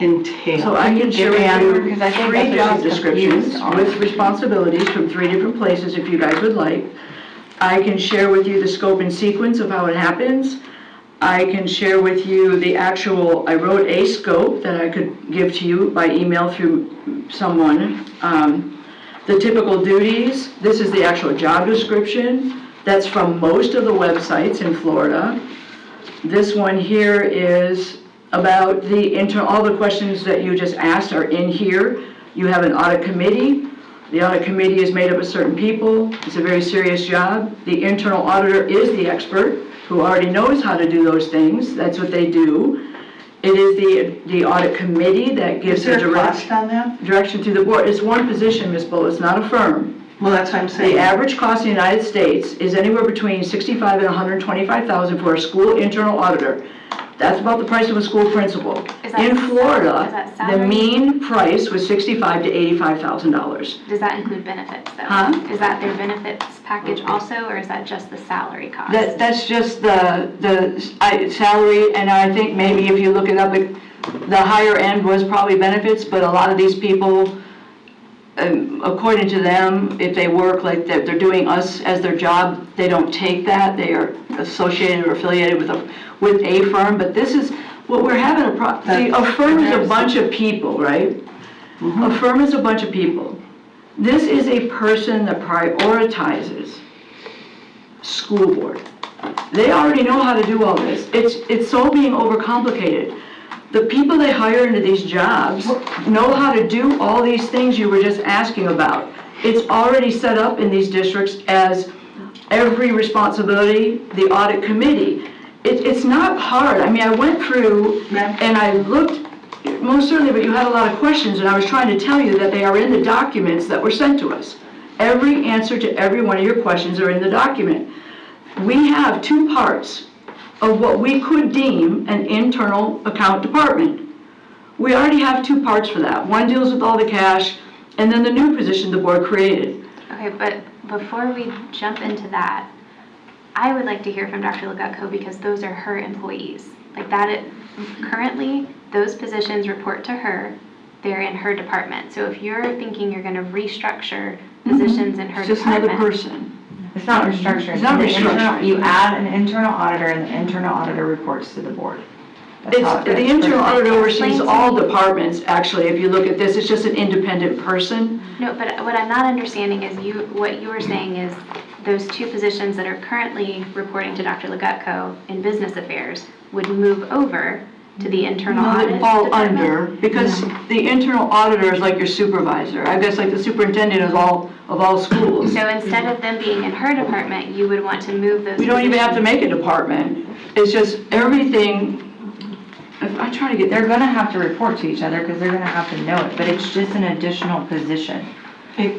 Speaker 8: entail?
Speaker 3: So I can share with you
Speaker 4: Because I think
Speaker 3: 3
Speaker 4: that's
Speaker 3: job
Speaker 4: what she's
Speaker 3: descriptions
Speaker 4: confused on.
Speaker 3: with responsibilities from 3 different places if you guys would like. I can share with you the scope and sequence of how it happens. I can share with you the actual, I wrote a scope that I could give to you by email through someone. The typical duties, this is the actual job description. That's from most of the websites in Florida. This one here is about all the questions that you just asked are in here. You have an audit committee. The audit committee is made up of certain people. It's a very serious job. The internal auditor is the expert who already knows how to do those things. That's what they do. It is the audit committee that gives the
Speaker 8: Is there a cost on that?
Speaker 3: direction to the board. It's one position, Ms. Bull, it's not a firm.
Speaker 8: Well, that's what I'm saying.
Speaker 3: The average cost in the United States is anywhere between $65,000 and $125,000 for a school internal auditor. That's about the price of a school principal.
Speaker 1: Is that
Speaker 3: In
Speaker 1: sal- is
Speaker 3: Florida,
Speaker 1: that
Speaker 3: the
Speaker 1: salary?
Speaker 3: mean price was $65,000 to $85,000.
Speaker 1: Does that include benefits though?
Speaker 3: Huh?
Speaker 1: Is that their benefits package also, or is that just the salary cost?
Speaker 3: That's just the salary, and I think maybe if you look it up, the higher end was probably benefits, but a lot of these people, according to them, if they work like they're doing us as their job, they don't take that. They are associated or affiliated with a firm, but this is what we're having see, a firm is a bunch of people, right? A firm is a bunch of people. This is a person that prioritizes school board. They already know how to do all this. It's so being overcomplicated. The people they hire into these jobs know how to do all these things you were just asking about. It's already set up in these districts as every responsibility, the audit committee. It's not hard. I mean, I went through and I looked, most certainly, but you had a lot of questions, and I was trying to tell you that they are in the documents that were sent to us. Every answer to every one of your questions are in the document. We have two parts of what we could deem an internal account department. We already have two parts for that. One deals with all the cash, and then the new position the board created.
Speaker 1: Okay, but before we jump into that, I would like to hear from Dr. Legutko because those are her employees. Like that, currently, those positions report to her. They're in her department. So if you're thinking you're gonna restructure positions in her
Speaker 3: It's just another
Speaker 1: department.
Speaker 3: person.
Speaker 4: It's not restructuring.
Speaker 3: It's not
Speaker 4: The internal-
Speaker 3: restructuring.
Speaker 4: You add an internal auditor and the internal auditor reports to the board. That's how it
Speaker 3: The
Speaker 4: is.
Speaker 3: internal auditor oversees
Speaker 1: Explain to
Speaker 3: all
Speaker 1: me.
Speaker 3: departments, actually. If you look at this, it's just an independent person.
Speaker 1: No, but what I'm not understanding is what you were saying is those two positions that are currently reporting to Dr. Legutko in business affairs would move over to the internal
Speaker 3: No,
Speaker 1: audit
Speaker 3: they fall
Speaker 1: department?
Speaker 3: under, because the internal auditor is like your supervisor. I guess like the superintendent of all schools.
Speaker 1: So instead of them being in her department, you would want to move those
Speaker 3: We don't even have to
Speaker 1: positions-
Speaker 3: make a department. It's just everything, I try to get
Speaker 4: They're gonna have to report to each other because they're gonna have to know it, but it's just an additional position.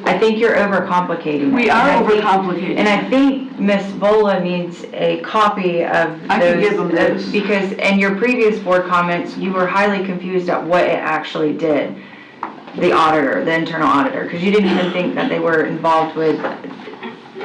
Speaker 4: I think you're overcomplicating it.
Speaker 3: We are
Speaker 4: And I think-
Speaker 3: overcomplicating.
Speaker 4: And I think Ms. Bola needs a copy of those.
Speaker 3: I can give them this.
Speaker 4: Because in your previous board comments, you were highly confused at what it actually did. The auditor, the internal auditor, because you didn't even think that they were involved with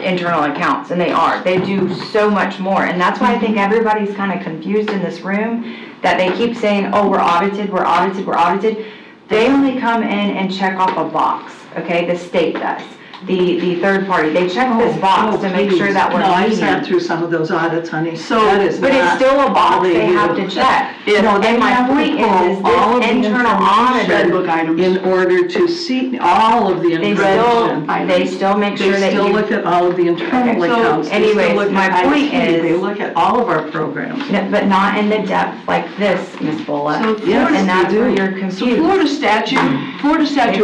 Speaker 4: internal accounts, and they are. They do so much more, and that's why I think everybody's kind of confused in this room, that they keep saying, oh, we're audited, we're audited, we're audited. They only come in and check off a box, okay? The state does. The third party, they check this box to make sure that we're
Speaker 8: No, I
Speaker 4: meeting.
Speaker 8: sat through some of those audits, honey.
Speaker 3: So-
Speaker 8: That is
Speaker 4: But it's
Speaker 8: not
Speaker 4: still a box
Speaker 8: all
Speaker 4: they have
Speaker 8: do.
Speaker 4: to check.
Speaker 8: No, they
Speaker 4: And my
Speaker 8: have to
Speaker 4: point
Speaker 8: pull
Speaker 4: is
Speaker 8: all of
Speaker 4: this
Speaker 8: the
Speaker 4: internal
Speaker 8: information
Speaker 4: auditor,
Speaker 3: Look items.
Speaker 8: in order to see all of the
Speaker 4: they
Speaker 8: information.
Speaker 4: still make
Speaker 8: They
Speaker 4: sure that
Speaker 8: still
Speaker 4: you.
Speaker 8: look at all of the internal
Speaker 4: Okay, so
Speaker 8: accounts. They still
Speaker 4: anyways,
Speaker 8: look
Speaker 4: my
Speaker 8: at
Speaker 4: point
Speaker 8: IT.
Speaker 4: is-
Speaker 8: They look at all of our programs.
Speaker 4: No, but not in the depth like this, Ms. Bola.
Speaker 3: So
Speaker 8: Yes,
Speaker 4: And that's
Speaker 8: they
Speaker 4: where
Speaker 8: do.
Speaker 4: you're
Speaker 3: So
Speaker 4: confused.
Speaker 3: Florida statute
Speaker 4: They've already said it.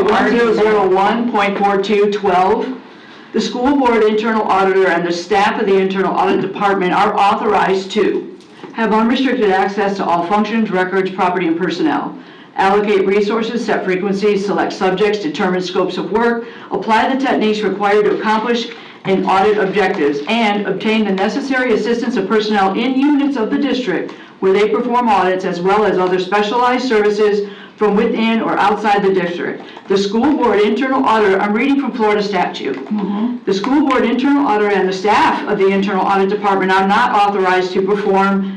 Speaker 3: 1001.4212, the school board internal auditor and the staff of the internal audit department are authorized to have unrestricted access to all functions, records, property, and personnel, allocate resources, set frequencies, select subjects, determine scopes of work, apply the techniques required to accomplish and audit objectives, and obtain the necessary assistance of personnel in units of the district where they perform audits, as well as other specialized services from within or outside the district. The school board internal auditor, I'm reading from Florida statute. The school board internal auditor and the staff of the internal audit department are not authorized to perform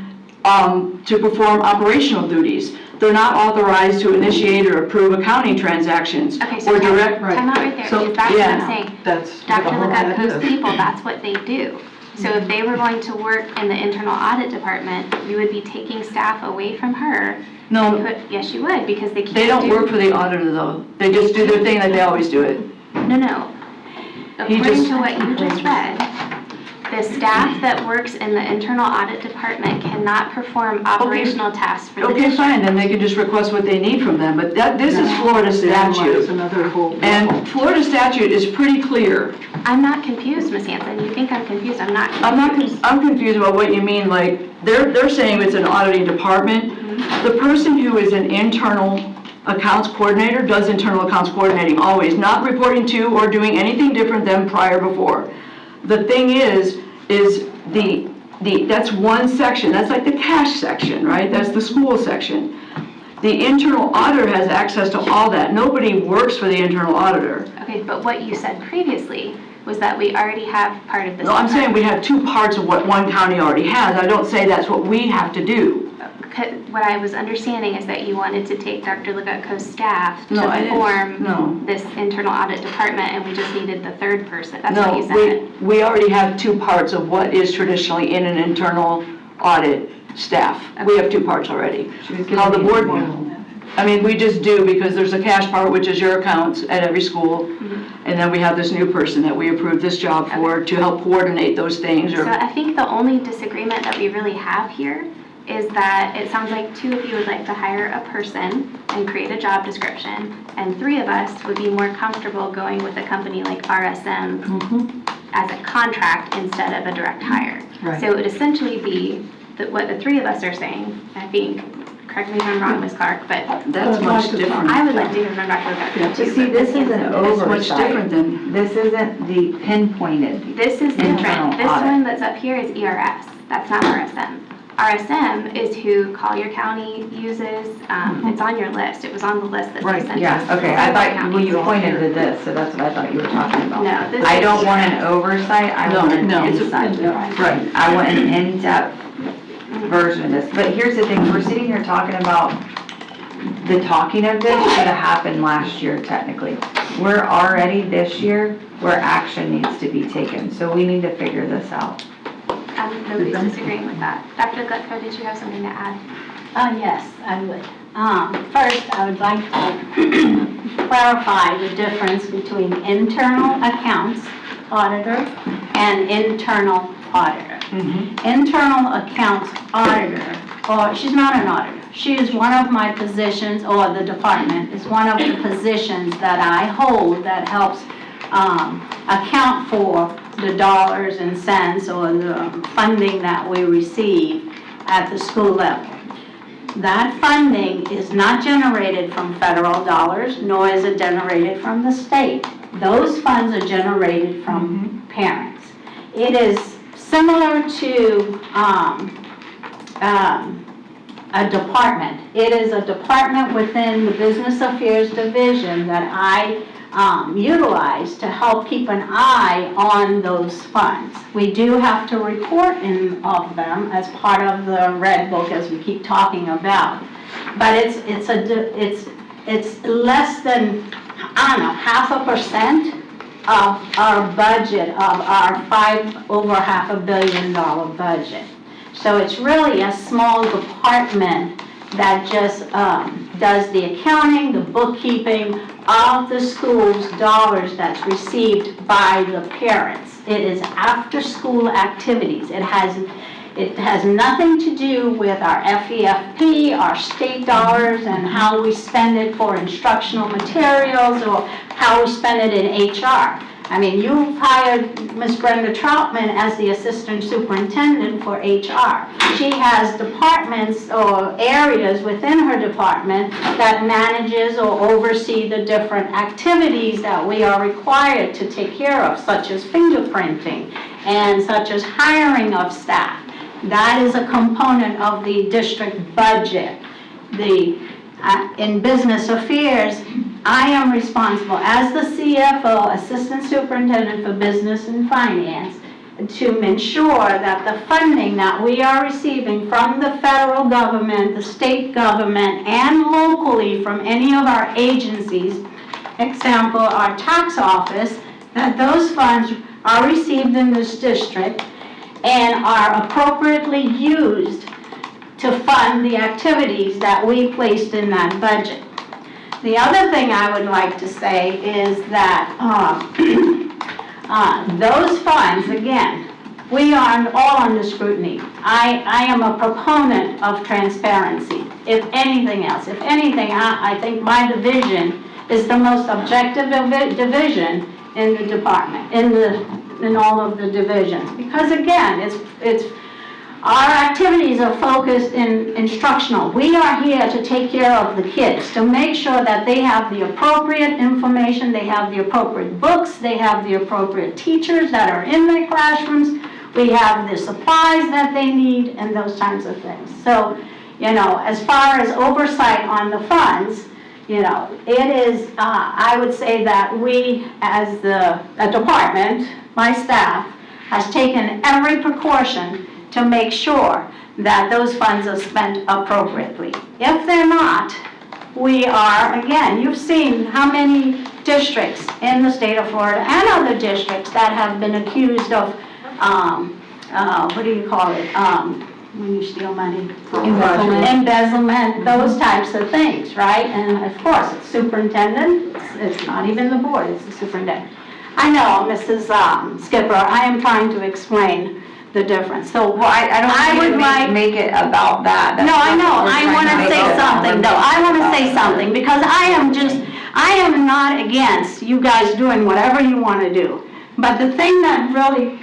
Speaker 3: operational duties. They're not authorized to initiate or approve accounting transactions
Speaker 1: Okay, so
Speaker 3: or direct.
Speaker 1: time out right there,
Speaker 8: So,
Speaker 1: because that's what I'm
Speaker 3: yeah.
Speaker 1: saying.
Speaker 8: That's
Speaker 1: Dr.
Speaker 8: what all that
Speaker 1: Legutko's
Speaker 8: is.
Speaker 1: people, that's what they do. So if they were going to work in the internal audit department, you would be taking staff away from her.
Speaker 3: No,
Speaker 1: Yes, you would, because they can't
Speaker 3: they don't work for the auditor though. They just do their thing like they always do it.
Speaker 1: No.
Speaker 3: He
Speaker 1: According
Speaker 3: just-
Speaker 1: to what you just read, the staff that works in the internal audit department cannot perform operational tasks for the
Speaker 3: Okay,
Speaker 1: district.
Speaker 3: fine, then they can just request what they need from them, but this is Florida
Speaker 8: It's
Speaker 3: statute.
Speaker 8: another whole.
Speaker 3: And Florida statute is pretty clear.
Speaker 1: I'm not confused, Ms. Hanson. You think I'm confused? I'm not confused.
Speaker 3: I'm confused about what you mean, like, they're saying it's an auditing department. The person who is an internal accounts coordinator does internal accounts coordinating always, not reporting to or doing anything different than prior before. The thing is the that's one section, that's like the cash section, right? That's the school section. The internal auditor has access to all that. Nobody works for the internal auditor.
Speaker 1: Okay, but what you said previously was that we already have part of this.
Speaker 3: No, I'm saying we have two parts of what one county already has. I don't say that's what we have to do.
Speaker 1: What I was understanding is that you wanted to take Dr. Legutko's staff to
Speaker 3: No, I didn't.
Speaker 1: form
Speaker 3: No.
Speaker 1: this internal audit department, and we just needed the third person. That's what you
Speaker 3: No,
Speaker 1: said.
Speaker 3: we already have two parts of what is traditionally in an internal audit staff. We have two parts already. How the board, I mean, we just do because there's a cash part, which is your accounts at every school. And then we have this new person that we approved this job for to help coordinate those things.
Speaker 1: So I think the only disagreement that we really have here is that it sounds like two of you would like to hire a person and create a job description, and three of us would be more comfortable going with a company like RSM as a contract instead of a direct hire.
Speaker 8: Right.
Speaker 1: So it would essentially be that what the three of us are saying, I think, correct me if I'm wrong, Ms. Clark, but
Speaker 3: That's much different.
Speaker 1: I would like to hear from Dr. Legutko too.
Speaker 4: But see,
Speaker 1: but
Speaker 4: this
Speaker 1: can't
Speaker 4: isn't
Speaker 1: say
Speaker 3: It's much
Speaker 4: oversight.
Speaker 3: different than,
Speaker 4: This isn't the pinpointed.
Speaker 1: This is
Speaker 4: Internal
Speaker 1: different. This
Speaker 4: audit.
Speaker 1: one that's up here is ERS. That's not RSM. RSM is who Collier County uses. It's on your list. It was on the list that they
Speaker 3: Right,
Speaker 1: sent us.
Speaker 4: Yeah, okay, I thought, well,
Speaker 1: Counties.
Speaker 4: you pointed to this, so that's what I thought you were talking about.
Speaker 1: No, this
Speaker 4: I
Speaker 1: is
Speaker 4: don't want an
Speaker 1: ERS.
Speaker 4: oversight, I want an
Speaker 8: No.
Speaker 4: insight.
Speaker 3: right.
Speaker 4: I want an in-depth version of this. But here's the thing, we're sitting here talking about, the talking of this should have happened last year technically. We're already this year where action needs to be taken, so we need to figure this out.
Speaker 1: Nobody's disagreeing with that. Dr. Legutko, did you have something to add?
Speaker 10: Yes, I would. First, I would like to clarify the difference between internal accounts auditor and internal auditor. Internal accounts auditor, or she's not an auditor. She is one of my positions, or the department is one of the positions that I hold that helps account for the dollars and cents or the funding that we receive at the school level. That funding is not generated from federal dollars, nor is it generated from the state. Those funds are generated from parents. It is similar to a department. It is a department within the Business Affairs Division that I utilize to help keep an eye on those funds. We do have to report in of them as part of the red book, as we keep talking about. But it's less than, I don't know, 0.5% of our budget, of our over $500 million budget. So it's really a small department that just does the accounting, the bookkeeping of the school's dollars that's received by the parents. It is after-school activities. It has nothing to do with our FEFP, our state dollars, and how we spend it for instructional materials or how we spend it in HR. I mean, you've hired Ms. Brenda Troutman as the Assistant Superintendent for HR. She has departments or areas within her department that manages or oversee the different activities that we are required to take care of, such as fingerprinting and such as hiring of staff. That is a component of the district budget. In business affairs, I am responsible as the CFO, Assistant Superintendent for Business and Finance, to ensure that the funding that we are receiving from the federal government, the state government, and locally from any of our agencies, example, our tax office, that those funds are received in this district and are appropriately used to fund the activities that we placed in that budget. The other thing I would like to say is that those funds, again, we are all under scrutiny. I am a proponent of transparency, if anything else. If anything, I think my division is the most objective division in the department, in all of the divisions. Because again, it's our activities are focused in instructional. We are here to take care of the kids, to make sure that they have the appropriate information, they have the appropriate books, they have the appropriate teachers that are in their classrooms. we have the supplies that they need, and those kinds of things. So, as far as oversight on the funds, it is, I would say that we, as a department, my staff, has taken every precaution to make sure that those funds are spent appropriately. If they're not, we are, again, you've seen how many districts in the state of Florida and other districts that have been accused of, what do you call it? When you steal money. Embezzlement, those types of things, right? And of course, it's superintendent, it's not even the board, it's the superintendent. I know, Mrs. Skipper, I am trying to explain the difference. So
Speaker 4: Well, I don't
Speaker 10: would
Speaker 4: think you make it about that. That's
Speaker 10: no, I
Speaker 4: not
Speaker 10: know,
Speaker 4: what we're
Speaker 10: I
Speaker 4: trying
Speaker 10: want to
Speaker 4: make
Speaker 10: say
Speaker 4: it about.
Speaker 10: something, though, I want to say something, because I am not against you guys doing whatever you want to do. But the thing that really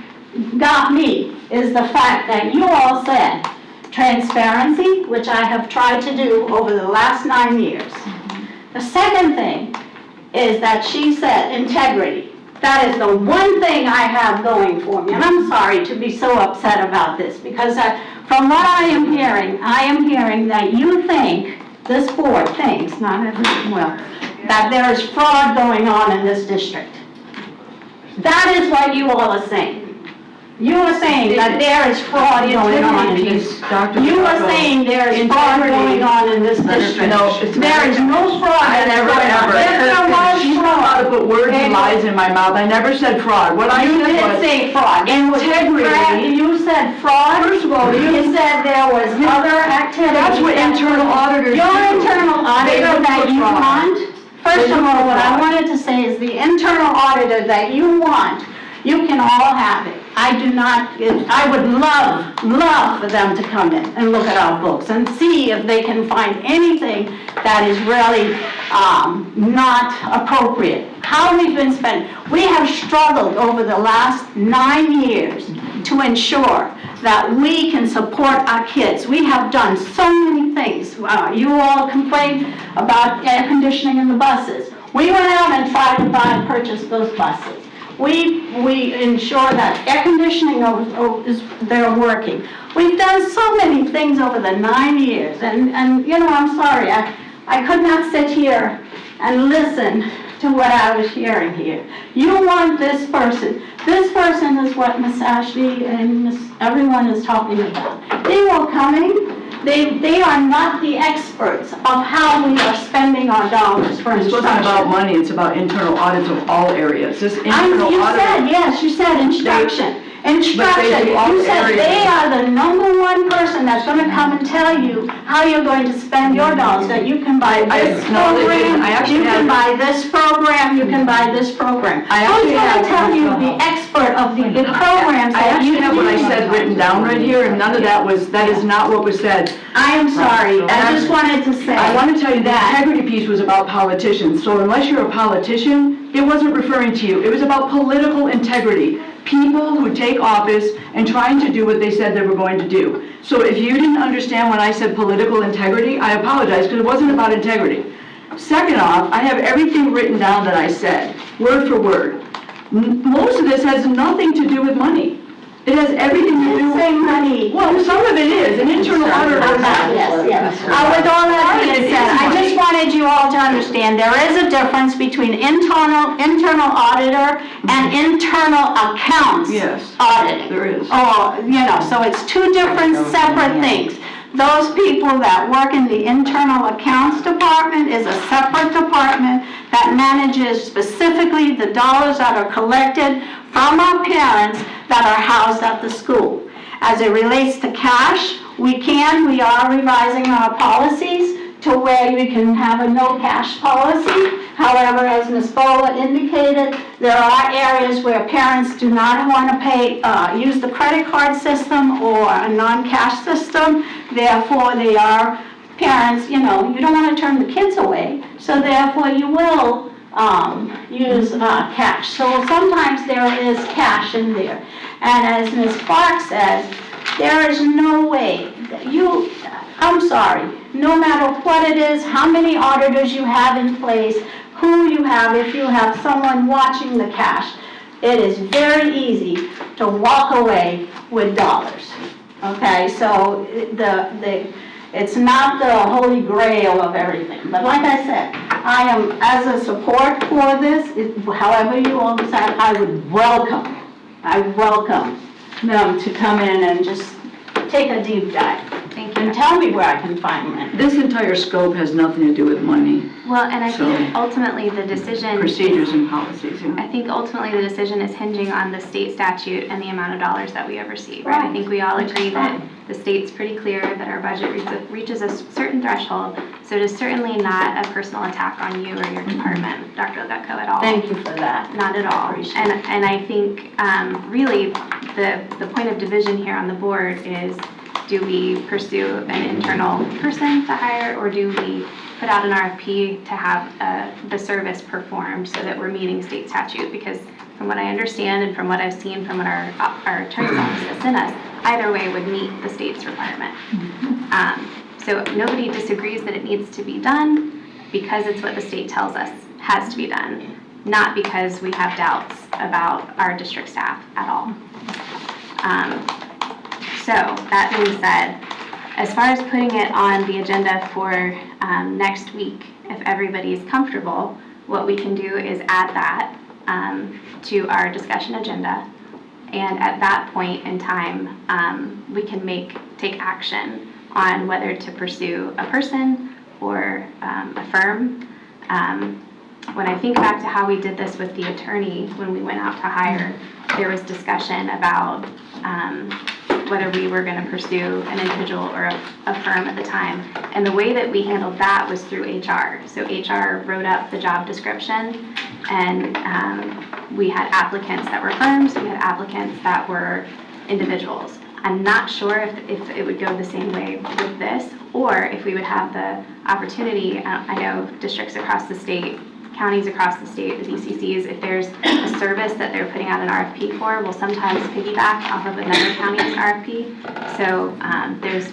Speaker 10: got me is the fact that you all said transparency, which I have tried to do over the last 9 years. The second thing is that she said integrity. That is the one thing I have going for me, and I'm sorry to be so upset about this, because from what I am hearing that you think, this board thinks, not everyone, well, that there is fraud going on in this district. That is what you all are saying. You are saying that there is fraud going on in this. You are saying there is fraud going on in this district.
Speaker 3: No,
Speaker 10: There is no fraud
Speaker 3: I
Speaker 10: that's
Speaker 3: never,
Speaker 10: going on.
Speaker 3: ever.
Speaker 10: If there was
Speaker 3: She's not allowed to put words and lies in my mouth. I never said fraud. What I
Speaker 10: You
Speaker 3: said
Speaker 10: did
Speaker 3: was
Speaker 10: say fraud.
Speaker 3: integrity.
Speaker 10: You said fraud.
Speaker 3: First of all,
Speaker 10: You said there was other activities.
Speaker 3: That's what internal auditors do.
Speaker 10: Your internal
Speaker 3: They
Speaker 10: auditor
Speaker 3: look
Speaker 10: that
Speaker 3: for
Speaker 10: you
Speaker 3: fraud.
Speaker 10: want, first
Speaker 3: They
Speaker 10: of
Speaker 3: look
Speaker 10: all,
Speaker 3: for
Speaker 10: what I
Speaker 3: fraud.
Speaker 10: wanted to say is the internal auditor that you want, you can all have it. I would love for them to come in and look at our books and see if they can find anything that is really not appropriate. How we've been spending. We have struggled over the last 9 years to ensure that we can support our kids. We have done so many things. You all complained about air conditioning in the buses. We went out and tried to purchase those buses. We ensure that air conditioning they're working. We've done so many things over the 9 years, and I'm sorry, I could not sit here and listen to what I was hearing here. You want this person. This person is what Ms. Ashley and everyone is talking about. They were coming. They are not the experts of how we are spending our dollars for
Speaker 3: This
Speaker 10: instruction.
Speaker 3: wasn't about money, it's about internal audits of all areas. This internal
Speaker 10: You
Speaker 3: audit.
Speaker 10: said, yes, you said instruction. Instruction,
Speaker 3: do all
Speaker 10: you said
Speaker 3: areas.
Speaker 10: they are the number one person that's gonna come and tell you how you're going to spend your dollars, that you can buy this
Speaker 3: no, they didn't.
Speaker 10: program,
Speaker 3: I actually
Speaker 10: you can
Speaker 3: had-
Speaker 10: buy this program, you can buy this program.
Speaker 3: I actually
Speaker 10: Who's
Speaker 3: had-
Speaker 10: gonna tell you the expert of the programs
Speaker 3: I
Speaker 10: that you
Speaker 3: actually have what I
Speaker 10: need?
Speaker 3: said written down right here, and none of that is not what was said.
Speaker 10: I am sorry, I just wanted to say.
Speaker 3: I want to tell you, the
Speaker 10: that-
Speaker 3: integrity piece was about politicians, so unless you're a politician, it wasn't referring to you. It was about political integrity. People who take office and trying to do what they said they were going to do. So if you didn't understand when I said political integrity, I apologize, because it wasn't about integrity. Second off, I have everything written down that I said, word for word. Most of this has nothing to do with money. It has everything to do.
Speaker 10: Say money.
Speaker 3: Well, some of it is, an internal auditor.
Speaker 10: Yes. With all that being said, I just wanted you all to understand, there is a difference between internal auditor and internal accounts
Speaker 3: Yes,
Speaker 10: auditing.
Speaker 3: there is.
Speaker 10: Oh, so it's two different separate things. Those people that work in the internal accounts department is a separate department that manages specifically the dollars that are collected from our parents that are housed at the school. As it relates to cash, we are revising our policies to where we can have a no cash policy. However, as Ms. Bola indicated, there are areas where parents do not want to use the credit card system or a non-cash system. Therefore, they are parents, you don't want to turn the kids away, so therefore you will use cash. So sometimes there is cash in there. And as Ms. Clark says, there is no way that I'm sorry, no matter what it is, how many auditors you have in place, who you have, if you have someone watching the cash, it is very easy to walk away with dollars. Okay, so it's not the holy grail of everything. But like I said, I am, as a support for this, however you all decide, I would welcome them to come in and just take a deep dive.
Speaker 1: Thank you.
Speaker 10: And tell me where I can find money.
Speaker 3: This entire scope has nothing to do with money,
Speaker 1: Well, and I think
Speaker 3: So-
Speaker 1: ultimately the decision.
Speaker 3: procedures and policies, yeah.
Speaker 1: I think ultimately the decision is hinging on the state statute and the amount of dollars that we oversee, right? I
Speaker 10: Right.
Speaker 1: think we all agree that the state's pretty clear that our budget reaches a certain threshold, so it is certainly not a personal attack on you or your department, Dr. Legucko, at all.
Speaker 10: Thank you for that.
Speaker 1: Not at all.
Speaker 10: Appreciate
Speaker 1: And I think, really, the point of division here on the board is, do we pursue an internal person to hire, or do we put out an RFP to have the service performed so that we're meeting state statute? Because from what I understand and from what I've seen from what our attorney's office has sent us, either way would meet the state's requirement. So nobody disagrees that it needs to be done because it's what the state tells us has to be done, not because we have doubts about our district staff at all. So that being said, as far as putting it on the agenda for next week, if everybody is comfortable, what we can do is add that to our discussion agenda. And at that point in time, we can take action on whether to pursue a person or a firm. When I think back to how we did this with the attorney when we went out to hire, there was discussion about whether we were going to pursue an individual or a firm at the time. And the way that we handled that was through HR. So HR wrote up the job description, and we had applicants that were firms, we had applicants that were individuals. I'm not sure if it would go the same way with this, or if we would have the opportunity. I know districts across the state, counties across the state, the DCCs, if there's a service that they're putting out an RFP for, will sometimes piggyback off of another county's RFP. So there's,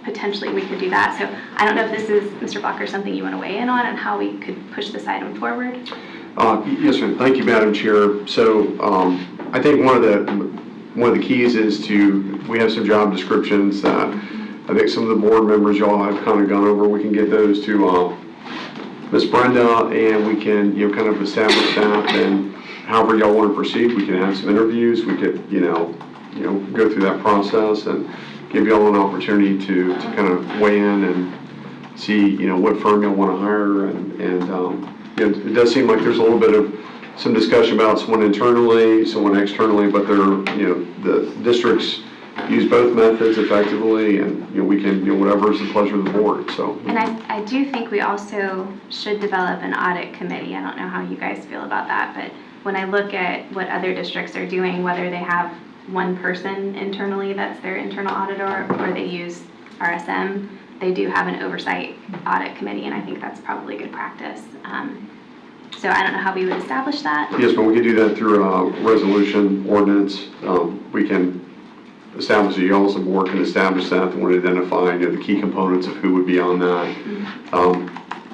Speaker 1: potentially we could do that. So I don't know if this is, Mr. Blocker, something you want to weigh in on and how we could push this item forward?
Speaker 11: Yes, ma'am. Thank you, Madam Chair. So I think one of the keys is we have some job descriptions that I think some of the board members y'all have kind of gone over. We can get those to Ms. Brenda, and we can, kind of establish that, and however y'all want to proceed, we can have some interviews. We could, go through that process and give y'all an opportunity to kind of weigh in and see, what firm y'all want to hire, and it does seem like there's a little bit of some discussion about someone internally, someone externally, but the districts use both methods effectively, and we can, whatever is the pleasure of the board. So.
Speaker 1: And I do think we also should develop an audit committee. I don't know how you guys feel about that, but when I look at what other districts are doing, whether they have one person internally that's their internal auditor, or they use RSM, they do have an oversight audit committee, and I think that's probably good practice. So I don't know how we would establish that.
Speaker 11: Yes, but we could do that through a resolution ordinance. We can establish that y'all as a board can establish that and would identify the key components of who would be on that.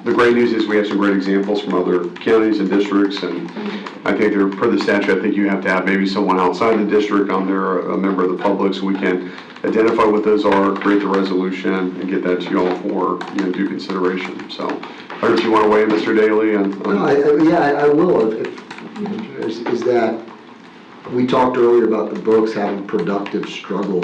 Speaker 11: The great news is we have some great examples from other counties and districts, and I think per the statute, I think you have to have maybe someone outside the district on there, a member of the public, so we can identify what those are, create the resolution, and get that to y'all for due consideration. So I don't know if you want to weigh in, Mr. Daly.
Speaker 2: No, I will. Is that we talked earlier about the books having productive struggle,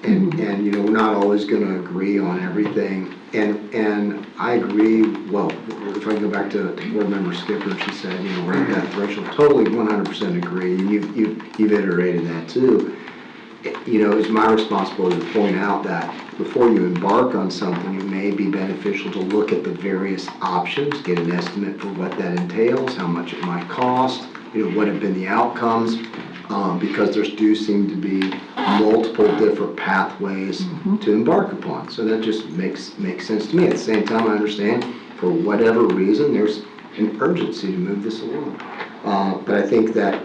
Speaker 2: and we're not always going to agree on everything. And I agree. Well, if I go back to board member Skipper, she said, we're at that threshold. Totally, 100% agree. You've iterated that too. It's my responsibility to point out that before you embark on something, it may be beneficial to look at the various options, get an estimate for what that entails, how much it might cost, what have been the outcomes, because there do seem to be multiple different pathways to embark upon. So that just makes sense to me. At the same time, I understand for whatever reason, there's an urgency to move this along. But I think that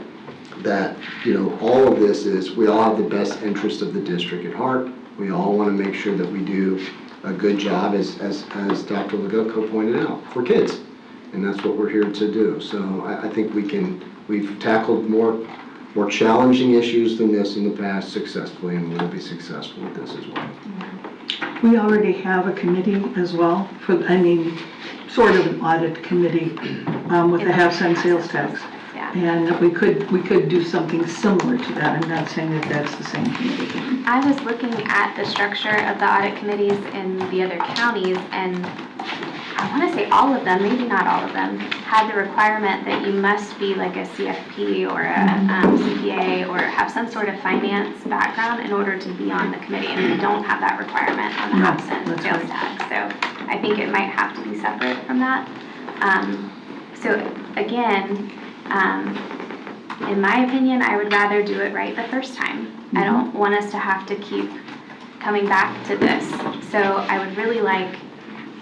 Speaker 2: all of this is, we all have the best interest of the district at heart. We all want to make sure that we do a good job, as Dr. Legucko pointed out, for kids. And that's what we're here to do. So I think we've tackled more more challenging issues than this in the past successfully, and we'll be successful with this as well.
Speaker 8: We already have a committee as well sort of an audit committee with the half-cent sales tax.
Speaker 1: Yeah.
Speaker 8: And we could do something similar to that. I'm not saying that that's the same committee.
Speaker 1: I was looking at the structure of the audit committees in the other counties, and I want to say all of them, maybe not all of them, had the requirement that you must be like a CFP or a CPA or have some sort of finance background in order to be on the committee, and we don't have that requirement on the house and
Speaker 8: that's
Speaker 1: sales
Speaker 8: right.
Speaker 1: tax. So I think it might have to be separate from that. So again, in my opinion, I would rather do it right the first time. I don't want us to have to keep coming back to this. So I would really like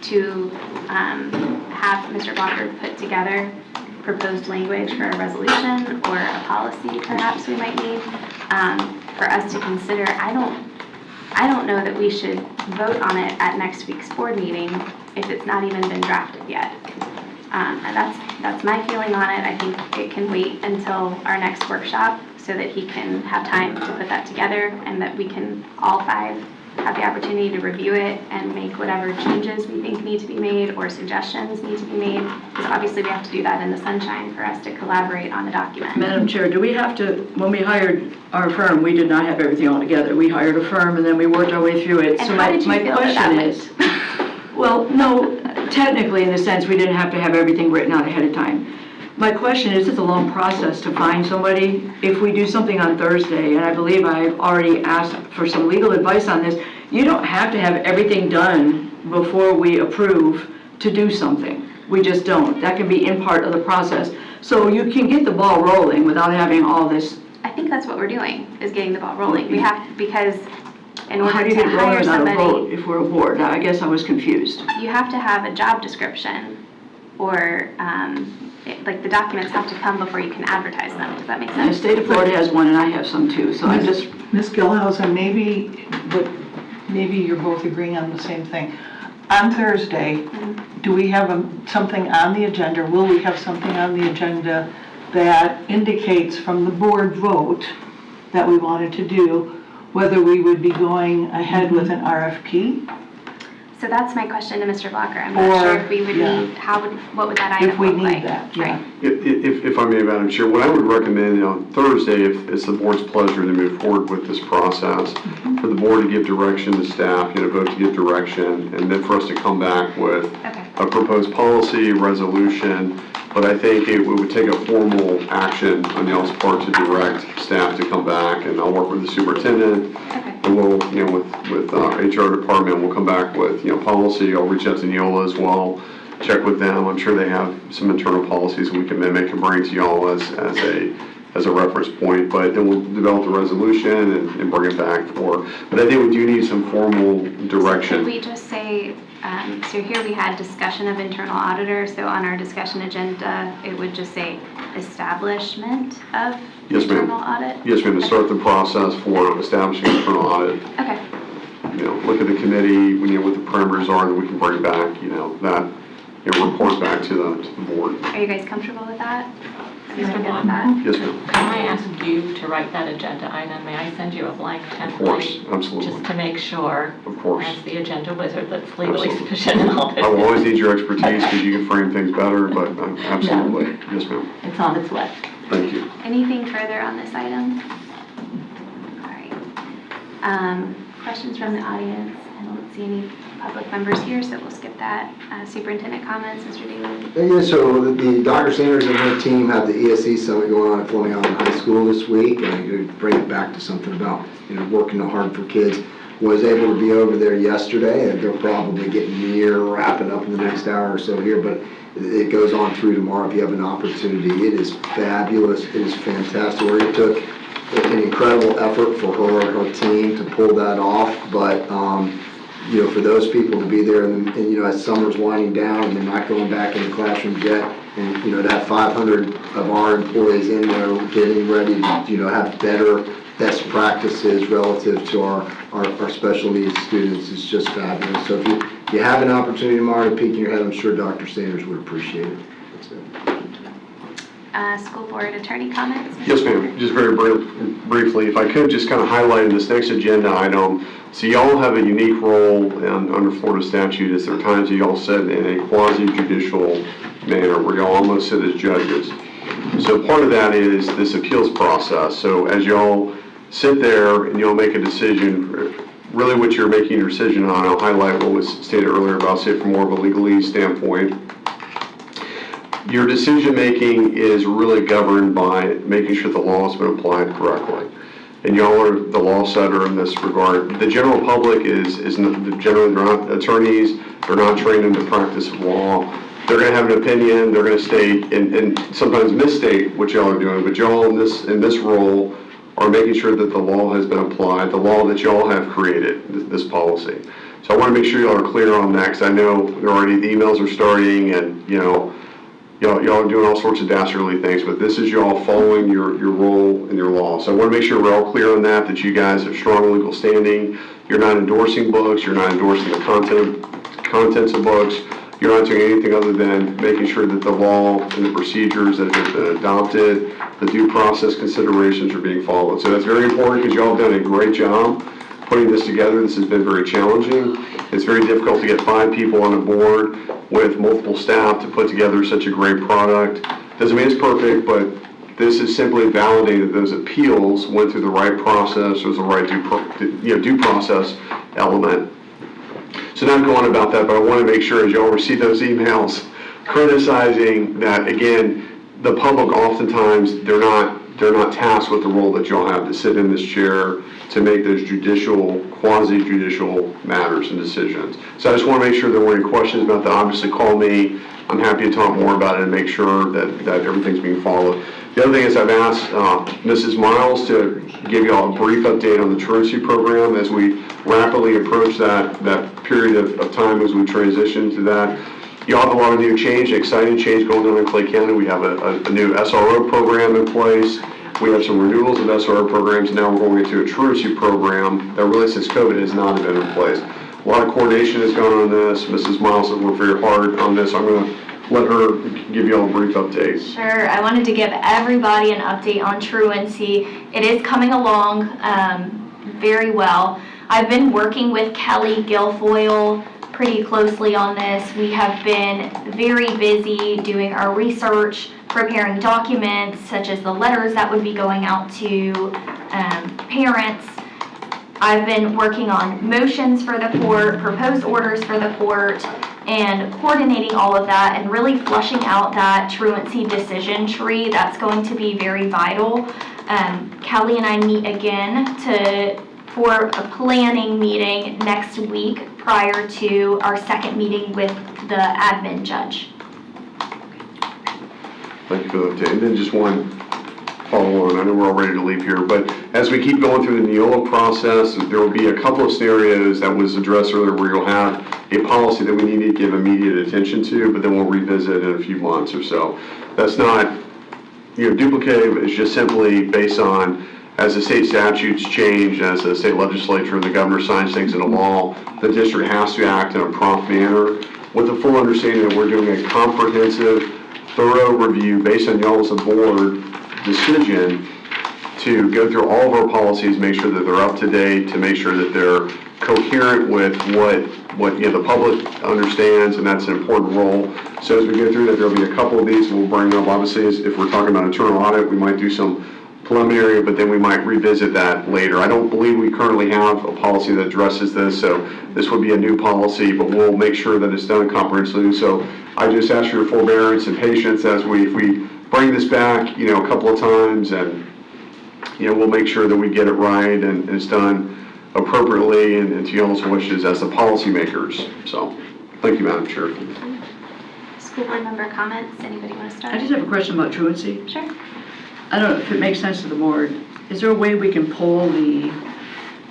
Speaker 1: to have Mr. Blocker put together proposed language for a resolution or a policy perhaps we might need for us to consider. I don't know that we should vote on it at next week's board meeting if it's not even been drafted yet. And that's my feeling on it. I think it can wait until our next workshop so that he can have time to put that together and that we can all five have the opportunity to review it and make whatever changes we think need to be made or suggestions need to be made. Because obviously we have to do that in the sunshine for us to collaborate on the document.
Speaker 3: Madam Chair, do we have to, when we hired our firm, we did not have everything all together. We hired a firm and then we worked our way through it.
Speaker 1: And
Speaker 3: So
Speaker 1: how did you
Speaker 3: my
Speaker 1: feel that
Speaker 3: question
Speaker 1: went?
Speaker 3: is, well, no, technically in the sense we didn't have to have everything written out ahead of time. My question is, it's a long process to find somebody. If we do something on Thursday, and I believe I've already asked for some legal advice on this, you don't have to have everything done before we approve to do something. We just don't. That can be in part of the process. So you can get the ball rolling without having all this.
Speaker 1: I think that's what we're doing, is getting the ball rolling. We have, because in
Speaker 3: How
Speaker 1: order
Speaker 3: do you
Speaker 1: to
Speaker 3: get rolling
Speaker 1: hire
Speaker 3: without a vote
Speaker 1: somebody,
Speaker 3: if we're a board? I guess I was confused.
Speaker 1: you have to have a job description or, like the documents have to come before you can advertise them. Does that make
Speaker 3: The
Speaker 1: sense?
Speaker 3: state of Florida has one and I have some too, so I just,
Speaker 8: Ms. Gilhousen, maybe you're both agreeing on the same thing. On Thursday, do we have something on the agenda, will we have something on the agenda that indicates from the board vote that we wanted to do, whether we would be going ahead with an RFP?
Speaker 1: So that's my question to Mr. Blocker. I'm not sure if we would
Speaker 8: yeah.
Speaker 1: need, what would that item
Speaker 8: If we
Speaker 1: look
Speaker 8: need
Speaker 1: like?
Speaker 8: that, yeah.
Speaker 1: Right.
Speaker 11: If I may, Madam Chair, what I would recommend on Thursday, if it's the board's pleasure to move forward with this process, for the board to give direction to staff, vote to give direction, and then for us to come back with
Speaker 1: Okay.
Speaker 11: a proposed policy, resolution, but I think it would take a formal action on y'all's part to direct staff to come back, and I'll work with the superintendent,
Speaker 1: Okay.
Speaker 11: and we'll, with our HR department, we'll come back with, policy. I'll reach out to Neola as well, check with them. I'm sure they have some internal policies we can mimic and bring to y'all as a reference point, but then we'll develop the resolution and bring it back but I think we do need some formal direction.
Speaker 1: Could we just say, so here we had discussion of internal auditor, so on our discussion agenda, it would just say establishment of
Speaker 11: Yes, ma'am.
Speaker 1: internal audit?
Speaker 11: Yes, ma'am, to start the process for establishing internal audit.
Speaker 1: Okay.
Speaker 11: Look at the committee, what the parameters are, and we can bring back, report back to the board.
Speaker 1: Are you guys comfortable with that?
Speaker 7: Mr.
Speaker 1: Everyone good with
Speaker 7: Blocker?
Speaker 1: that?
Speaker 11: Yes, ma'am.
Speaker 7: Can I ask you to write that agenda item? May I send you a blank template?
Speaker 11: Of course, absolutely.
Speaker 7: Just to make sure,
Speaker 11: Of course.
Speaker 7: as the agenda wizard, that's legally
Speaker 11: Absolutely.
Speaker 7: sufficient and all this.
Speaker 11: I will always need your expertise because you can frame things better, but absolutely. Yes, ma'am.
Speaker 7: It's on its way.
Speaker 11: Thank you.
Speaker 1: Anything further on this item? All right. Questions from the audience? I don't see any public members here, so we'll skip that. Superintendent comments, Mr. Daly?
Speaker 2: Yeah, so the Dr. Sanders and her team have the ESE summit going on at Fleming Island High School this week, and I'm going to bring it back to something about, working hard for kids. Was able to be over there yesterday, and they're probably getting near wrapping up in the next hour or so here, but it goes on through tomorrow if you have an opportunity. It is fabulous. It is fantastic. It took an incredible effort for her and her team to pull that off, but for those people to be there and as summer's winding down and they're not going back in the classrooms yet, and to have 500 of our employees in there getting ready to have better best practices relative to our special needs students is just fabulous. So if you have an opportunity tomorrow to peek in your head, I'm sure Dr. Sanders would appreciate it. That's it.
Speaker 1: school board attorney comments?
Speaker 11: Yes, ma'am. Just very briefly, if I could just kind of highlight in this next agenda item, so y'all have a unique role under Florida statute. Is there are times that y'all sit in a quasi-judicial manner where y'all almost sit as judges. So part of that is this appeals process. So as y'all sit there and y'all make a decision, really what you're making your decision on, I'll highlight what was stated earlier, but I'll say it from more of a legalese standpoint. Your decision-making is really governed by making sure the law has been applied correctly. And y'all are the law setter in this regard. The general public is generally not attorneys, they're not trained in the practice of law. They're gonna have an opinion, they're gonna state and sometimes misstate what y'all are doing, but y'all in this role are making sure that the law has been applied, the law that y'all have created, this policy. So I wanna make sure y'all are clear on that, because I know already the emails are starting and, y'all are doing all sorts of dastardly things, but this is y'all following your role and your law. So I want to make sure we're all clear on that you guys have strong legal standing. You're not endorsing books, you're not endorsing the contents of books. You're not doing anything other than making sure that the law and the procedures that have been adopted, the due process considerations are being followed. So that's very important because y'all have done a great job putting this together. This has been very challenging. It's very difficult to get 5 people on a board with multiple staff to put together such a great product. Doesn't mean it's perfect, but this is simply validated those appeals went through the right process, there was the right due process element. So not going about that, but I want to make sure as y'all receive those emails criticizing that, again, the public oftentimes, they're not tasked with the role that y'all have to sit in this chair to make those judicial, quasi-judicial matters and decisions. So I just want to make sure there weren't any questions about that. Obviously, call me. I'm happy to talk more about it and make sure that everything's being followed. The other thing is I've asked Mrs. Miles to give you all a brief update on the truancy program as we rapidly approach that period of time as we transition to that. You all have a lot of new change, exciting change going on in Clay County. We have a new SRO program in place. We have some renewals of SRO programs. Now we're going into a truancy program that really since COVID has not been in place. A lot of coordination has gone on this. Mrs. Miles has worked very hard on this. I'm going to let her give you all a brief update.
Speaker 12: Sure. I wanted to give everybody an update on truancy. It is coming along very well. I've been working with Kelly Guilfoyle pretty closely on this. We have been very busy doing our research, preparing documents such as the letters that would be going out to parents. I've been working on motions for the court, proposed orders for the court, and coordinating all of that and really flushing out that truancy decision tree. That's going to be very vital. Kelly and I meet again for a planning meeting next week prior to our second meeting with the admin judge.
Speaker 11: Thank you for the update. And then just one follow on. I know we're all ready to leave here, but as we keep going through the Neola process, there will be a couple of scenarios that was addressed earlier where you'll have a policy that we need to give immediate attention to, but then we'll revisit in a few months or so. That's not duplicative. It's just simply based on as the state statutes change, as the state legislature and the governor signs things into law, the district has to act in a prompt manner with the full understanding that we're doing a comprehensive, thorough review based on y'all as a board decision to go through all of our policies, make sure that they're up to date, to make sure that they're coherent with what the public understands, and that's an important role. So as we go through that, there'll be a couple of these we'll bring up. Obviously, if we're talking about internal audit, we might do some preliminary, but then we might revisit that later. I don't believe we currently have a policy that addresses this, so this would be a new policy, but we'll make sure that it's done comprehensively. So I just ask for your forbearance and patience as if we bring this back, a couple of times, and we'll make sure that we get it right and it's done appropriately and to y'all's wishes as the policymakers. So, thank you, Madam Chair.
Speaker 1: School board member comments. Anybody want to start?
Speaker 3: I just have a question about truancy.
Speaker 1: Sure.
Speaker 3: I don't know if it makes sense to the board. Is there a way we can pull the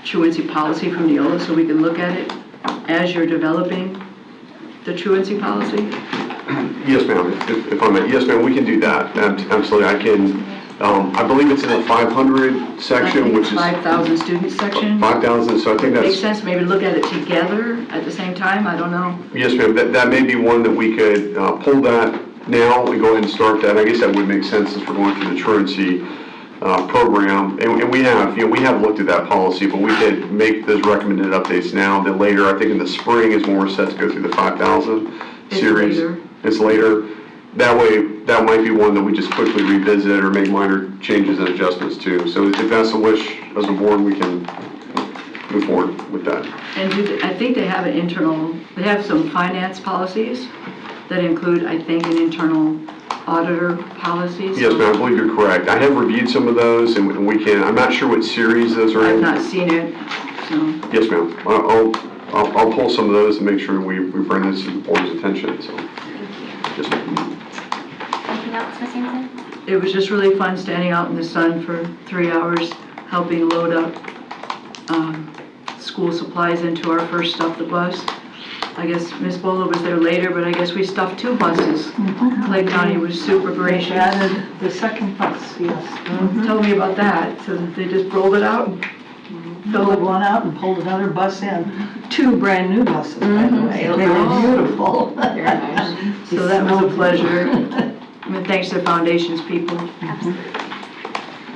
Speaker 3: truancy policy from Neola so we can look at it as you're developing the truancy policy?
Speaker 11: Yes, ma'am. If I may, yes, ma'am, we can do that. Absolutely. I can. I believe it's in the 500 section, which is
Speaker 3: 5,000 students section.
Speaker 11: 5,000. So I think that's
Speaker 3: Makes sense. Maybe look at it together at the same time. I don't know.
Speaker 11: Yes, ma'am. That may be one that we could pull that now, we go ahead and start that. I guess that would make sense since we're going through the truancy program. And we have, we have looked at that policy, but we could make those recommended updates now. Then later, I think in the spring is when we're set to go through the 5,000 series.
Speaker 3: later.
Speaker 11: It's later. That way, that might be one that we just quickly revisit or make minor changes and adjustments to. So if that's a wish as a board, we can move forward with that.
Speaker 3: And I think they have they have some finance policies that include, I think, an internal auditor policy.
Speaker 11: Yes, ma'am, I believe you're correct. I have reviewed some of those, and we can, I'm not sure what series those are
Speaker 3: I've
Speaker 11: in.
Speaker 3: not seen it, so.
Speaker 11: Yes, ma'am. I'll pull some of those and make sure we bring this to the board's attention, so. Yes, ma'am.
Speaker 1: Anything else, Ms. Hanson?
Speaker 3: It was just really fun standing out in the sun for 3 hours, helping load up school supplies into our first Stuff the Bus. I guess Ms. Bola was there later, but I guess we stuffed 2 buses. Clay County was super
Speaker 8: They
Speaker 3: gracious.
Speaker 8: added the second bus, yes.
Speaker 3: Tell me about that. So they just rolled it out and
Speaker 8: Filled one out and pulled another bus in. 2 brand-new buses, by the way. They were beautiful.
Speaker 7: Very nice.
Speaker 3: So that was a pleasure. And thanks to the foundation's people.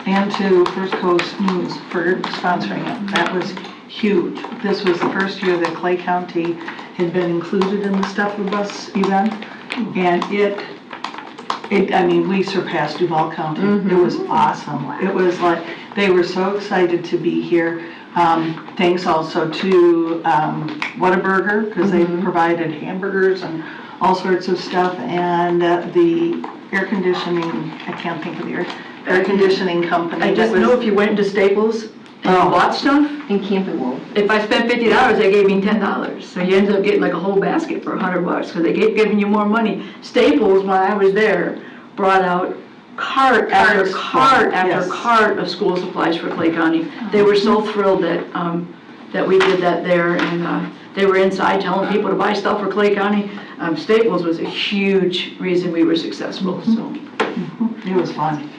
Speaker 8: And to First Coast News for sponsoring it. That was huge. This was the first year that Clay County had been included in the Stuff the Bus event. And I mean, we surpassed Duval County. It was awesome. It was like, they were so excited to be here. Thanks also to Whataburger, because they provided hamburgers and all sorts of stuff. And the air conditioning, I can't think of the air conditioning company.
Speaker 3: I just know if you went into Staples and you bought stuff,
Speaker 4: In Camping World.
Speaker 3: if I spent $50, they gave me $10. So you ended up getting like a whole basket for $100 because they giving you more money. Staples, when I was there, brought out cart after cart after cart of school supplies for Clay County. They were so thrilled that that we did that there, and they were inside telling people to buy stuff for Clay County. Staples was a huge reason we were successful. So
Speaker 8: It was fun.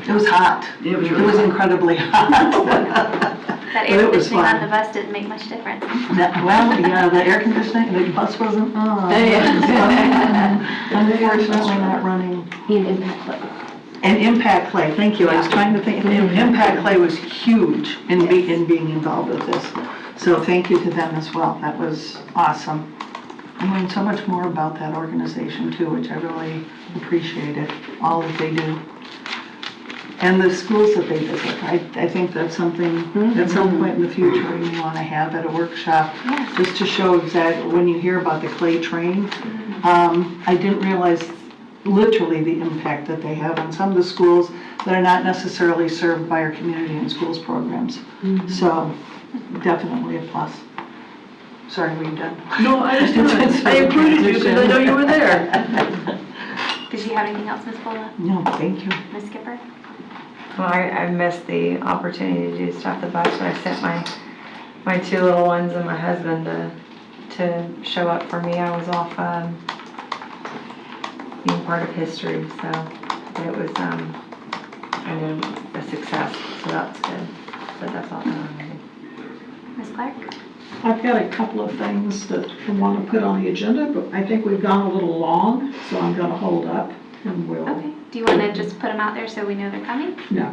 Speaker 8: It was hot.
Speaker 3: it was
Speaker 8: It
Speaker 3: really
Speaker 8: was
Speaker 3: fun.
Speaker 8: incredibly hot.
Speaker 1: That
Speaker 8: But
Speaker 1: air
Speaker 8: it was
Speaker 1: conditioning on
Speaker 8: fun.
Speaker 1: the bus didn't make much difference.
Speaker 8: Well, yeah, the air conditioning, the bus wasn't on. Unfortunately not running. And Impact Clay, thank you. I was trying to think, Impact Clay was huge in being involved with this. So thank you to them as well. That was awesome. I learned so much more about that organization too, which I really appreciated, all that they do. And the schools that they visit. I think that's something, at some point in the future, we want to have at a workshop, just to show exactly, when you hear about the Clay train, I didn't realize literally the impact that they have on some of the schools that are not necessarily served by our community and schools programs. So, definitely a plus. Sorry, were you done?
Speaker 3: No, I was doing it. I included you because I know you were there.
Speaker 1: Did you have anything else, Ms. Bola?
Speaker 8: No, thank you.
Speaker 1: Ms. Skipper?
Speaker 4: Well, I missed the opportunity to do Stuff the Bus, so I sent my 2 little ones and my husband to show up for me. I was off being part of history, so it was I knew a success, so that's good. But that's all that I'm doing.
Speaker 1: Ms. Clark?
Speaker 13: I've got a couple of things that I want to put on the agenda, but I think we've gone a little long, so I'm going to hold up and we'll.
Speaker 1: Okay. Do you want to just put them out there so we know they're coming?
Speaker 13: No.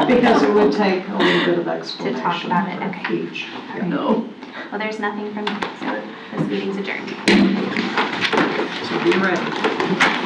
Speaker 13: Because it would take a little bit of explanation.
Speaker 1: To talk about it, okay.
Speaker 13: Each.
Speaker 3: No.
Speaker 1: Well, there's nothing from me, so this meeting's adjourned.
Speaker 13: So be ready.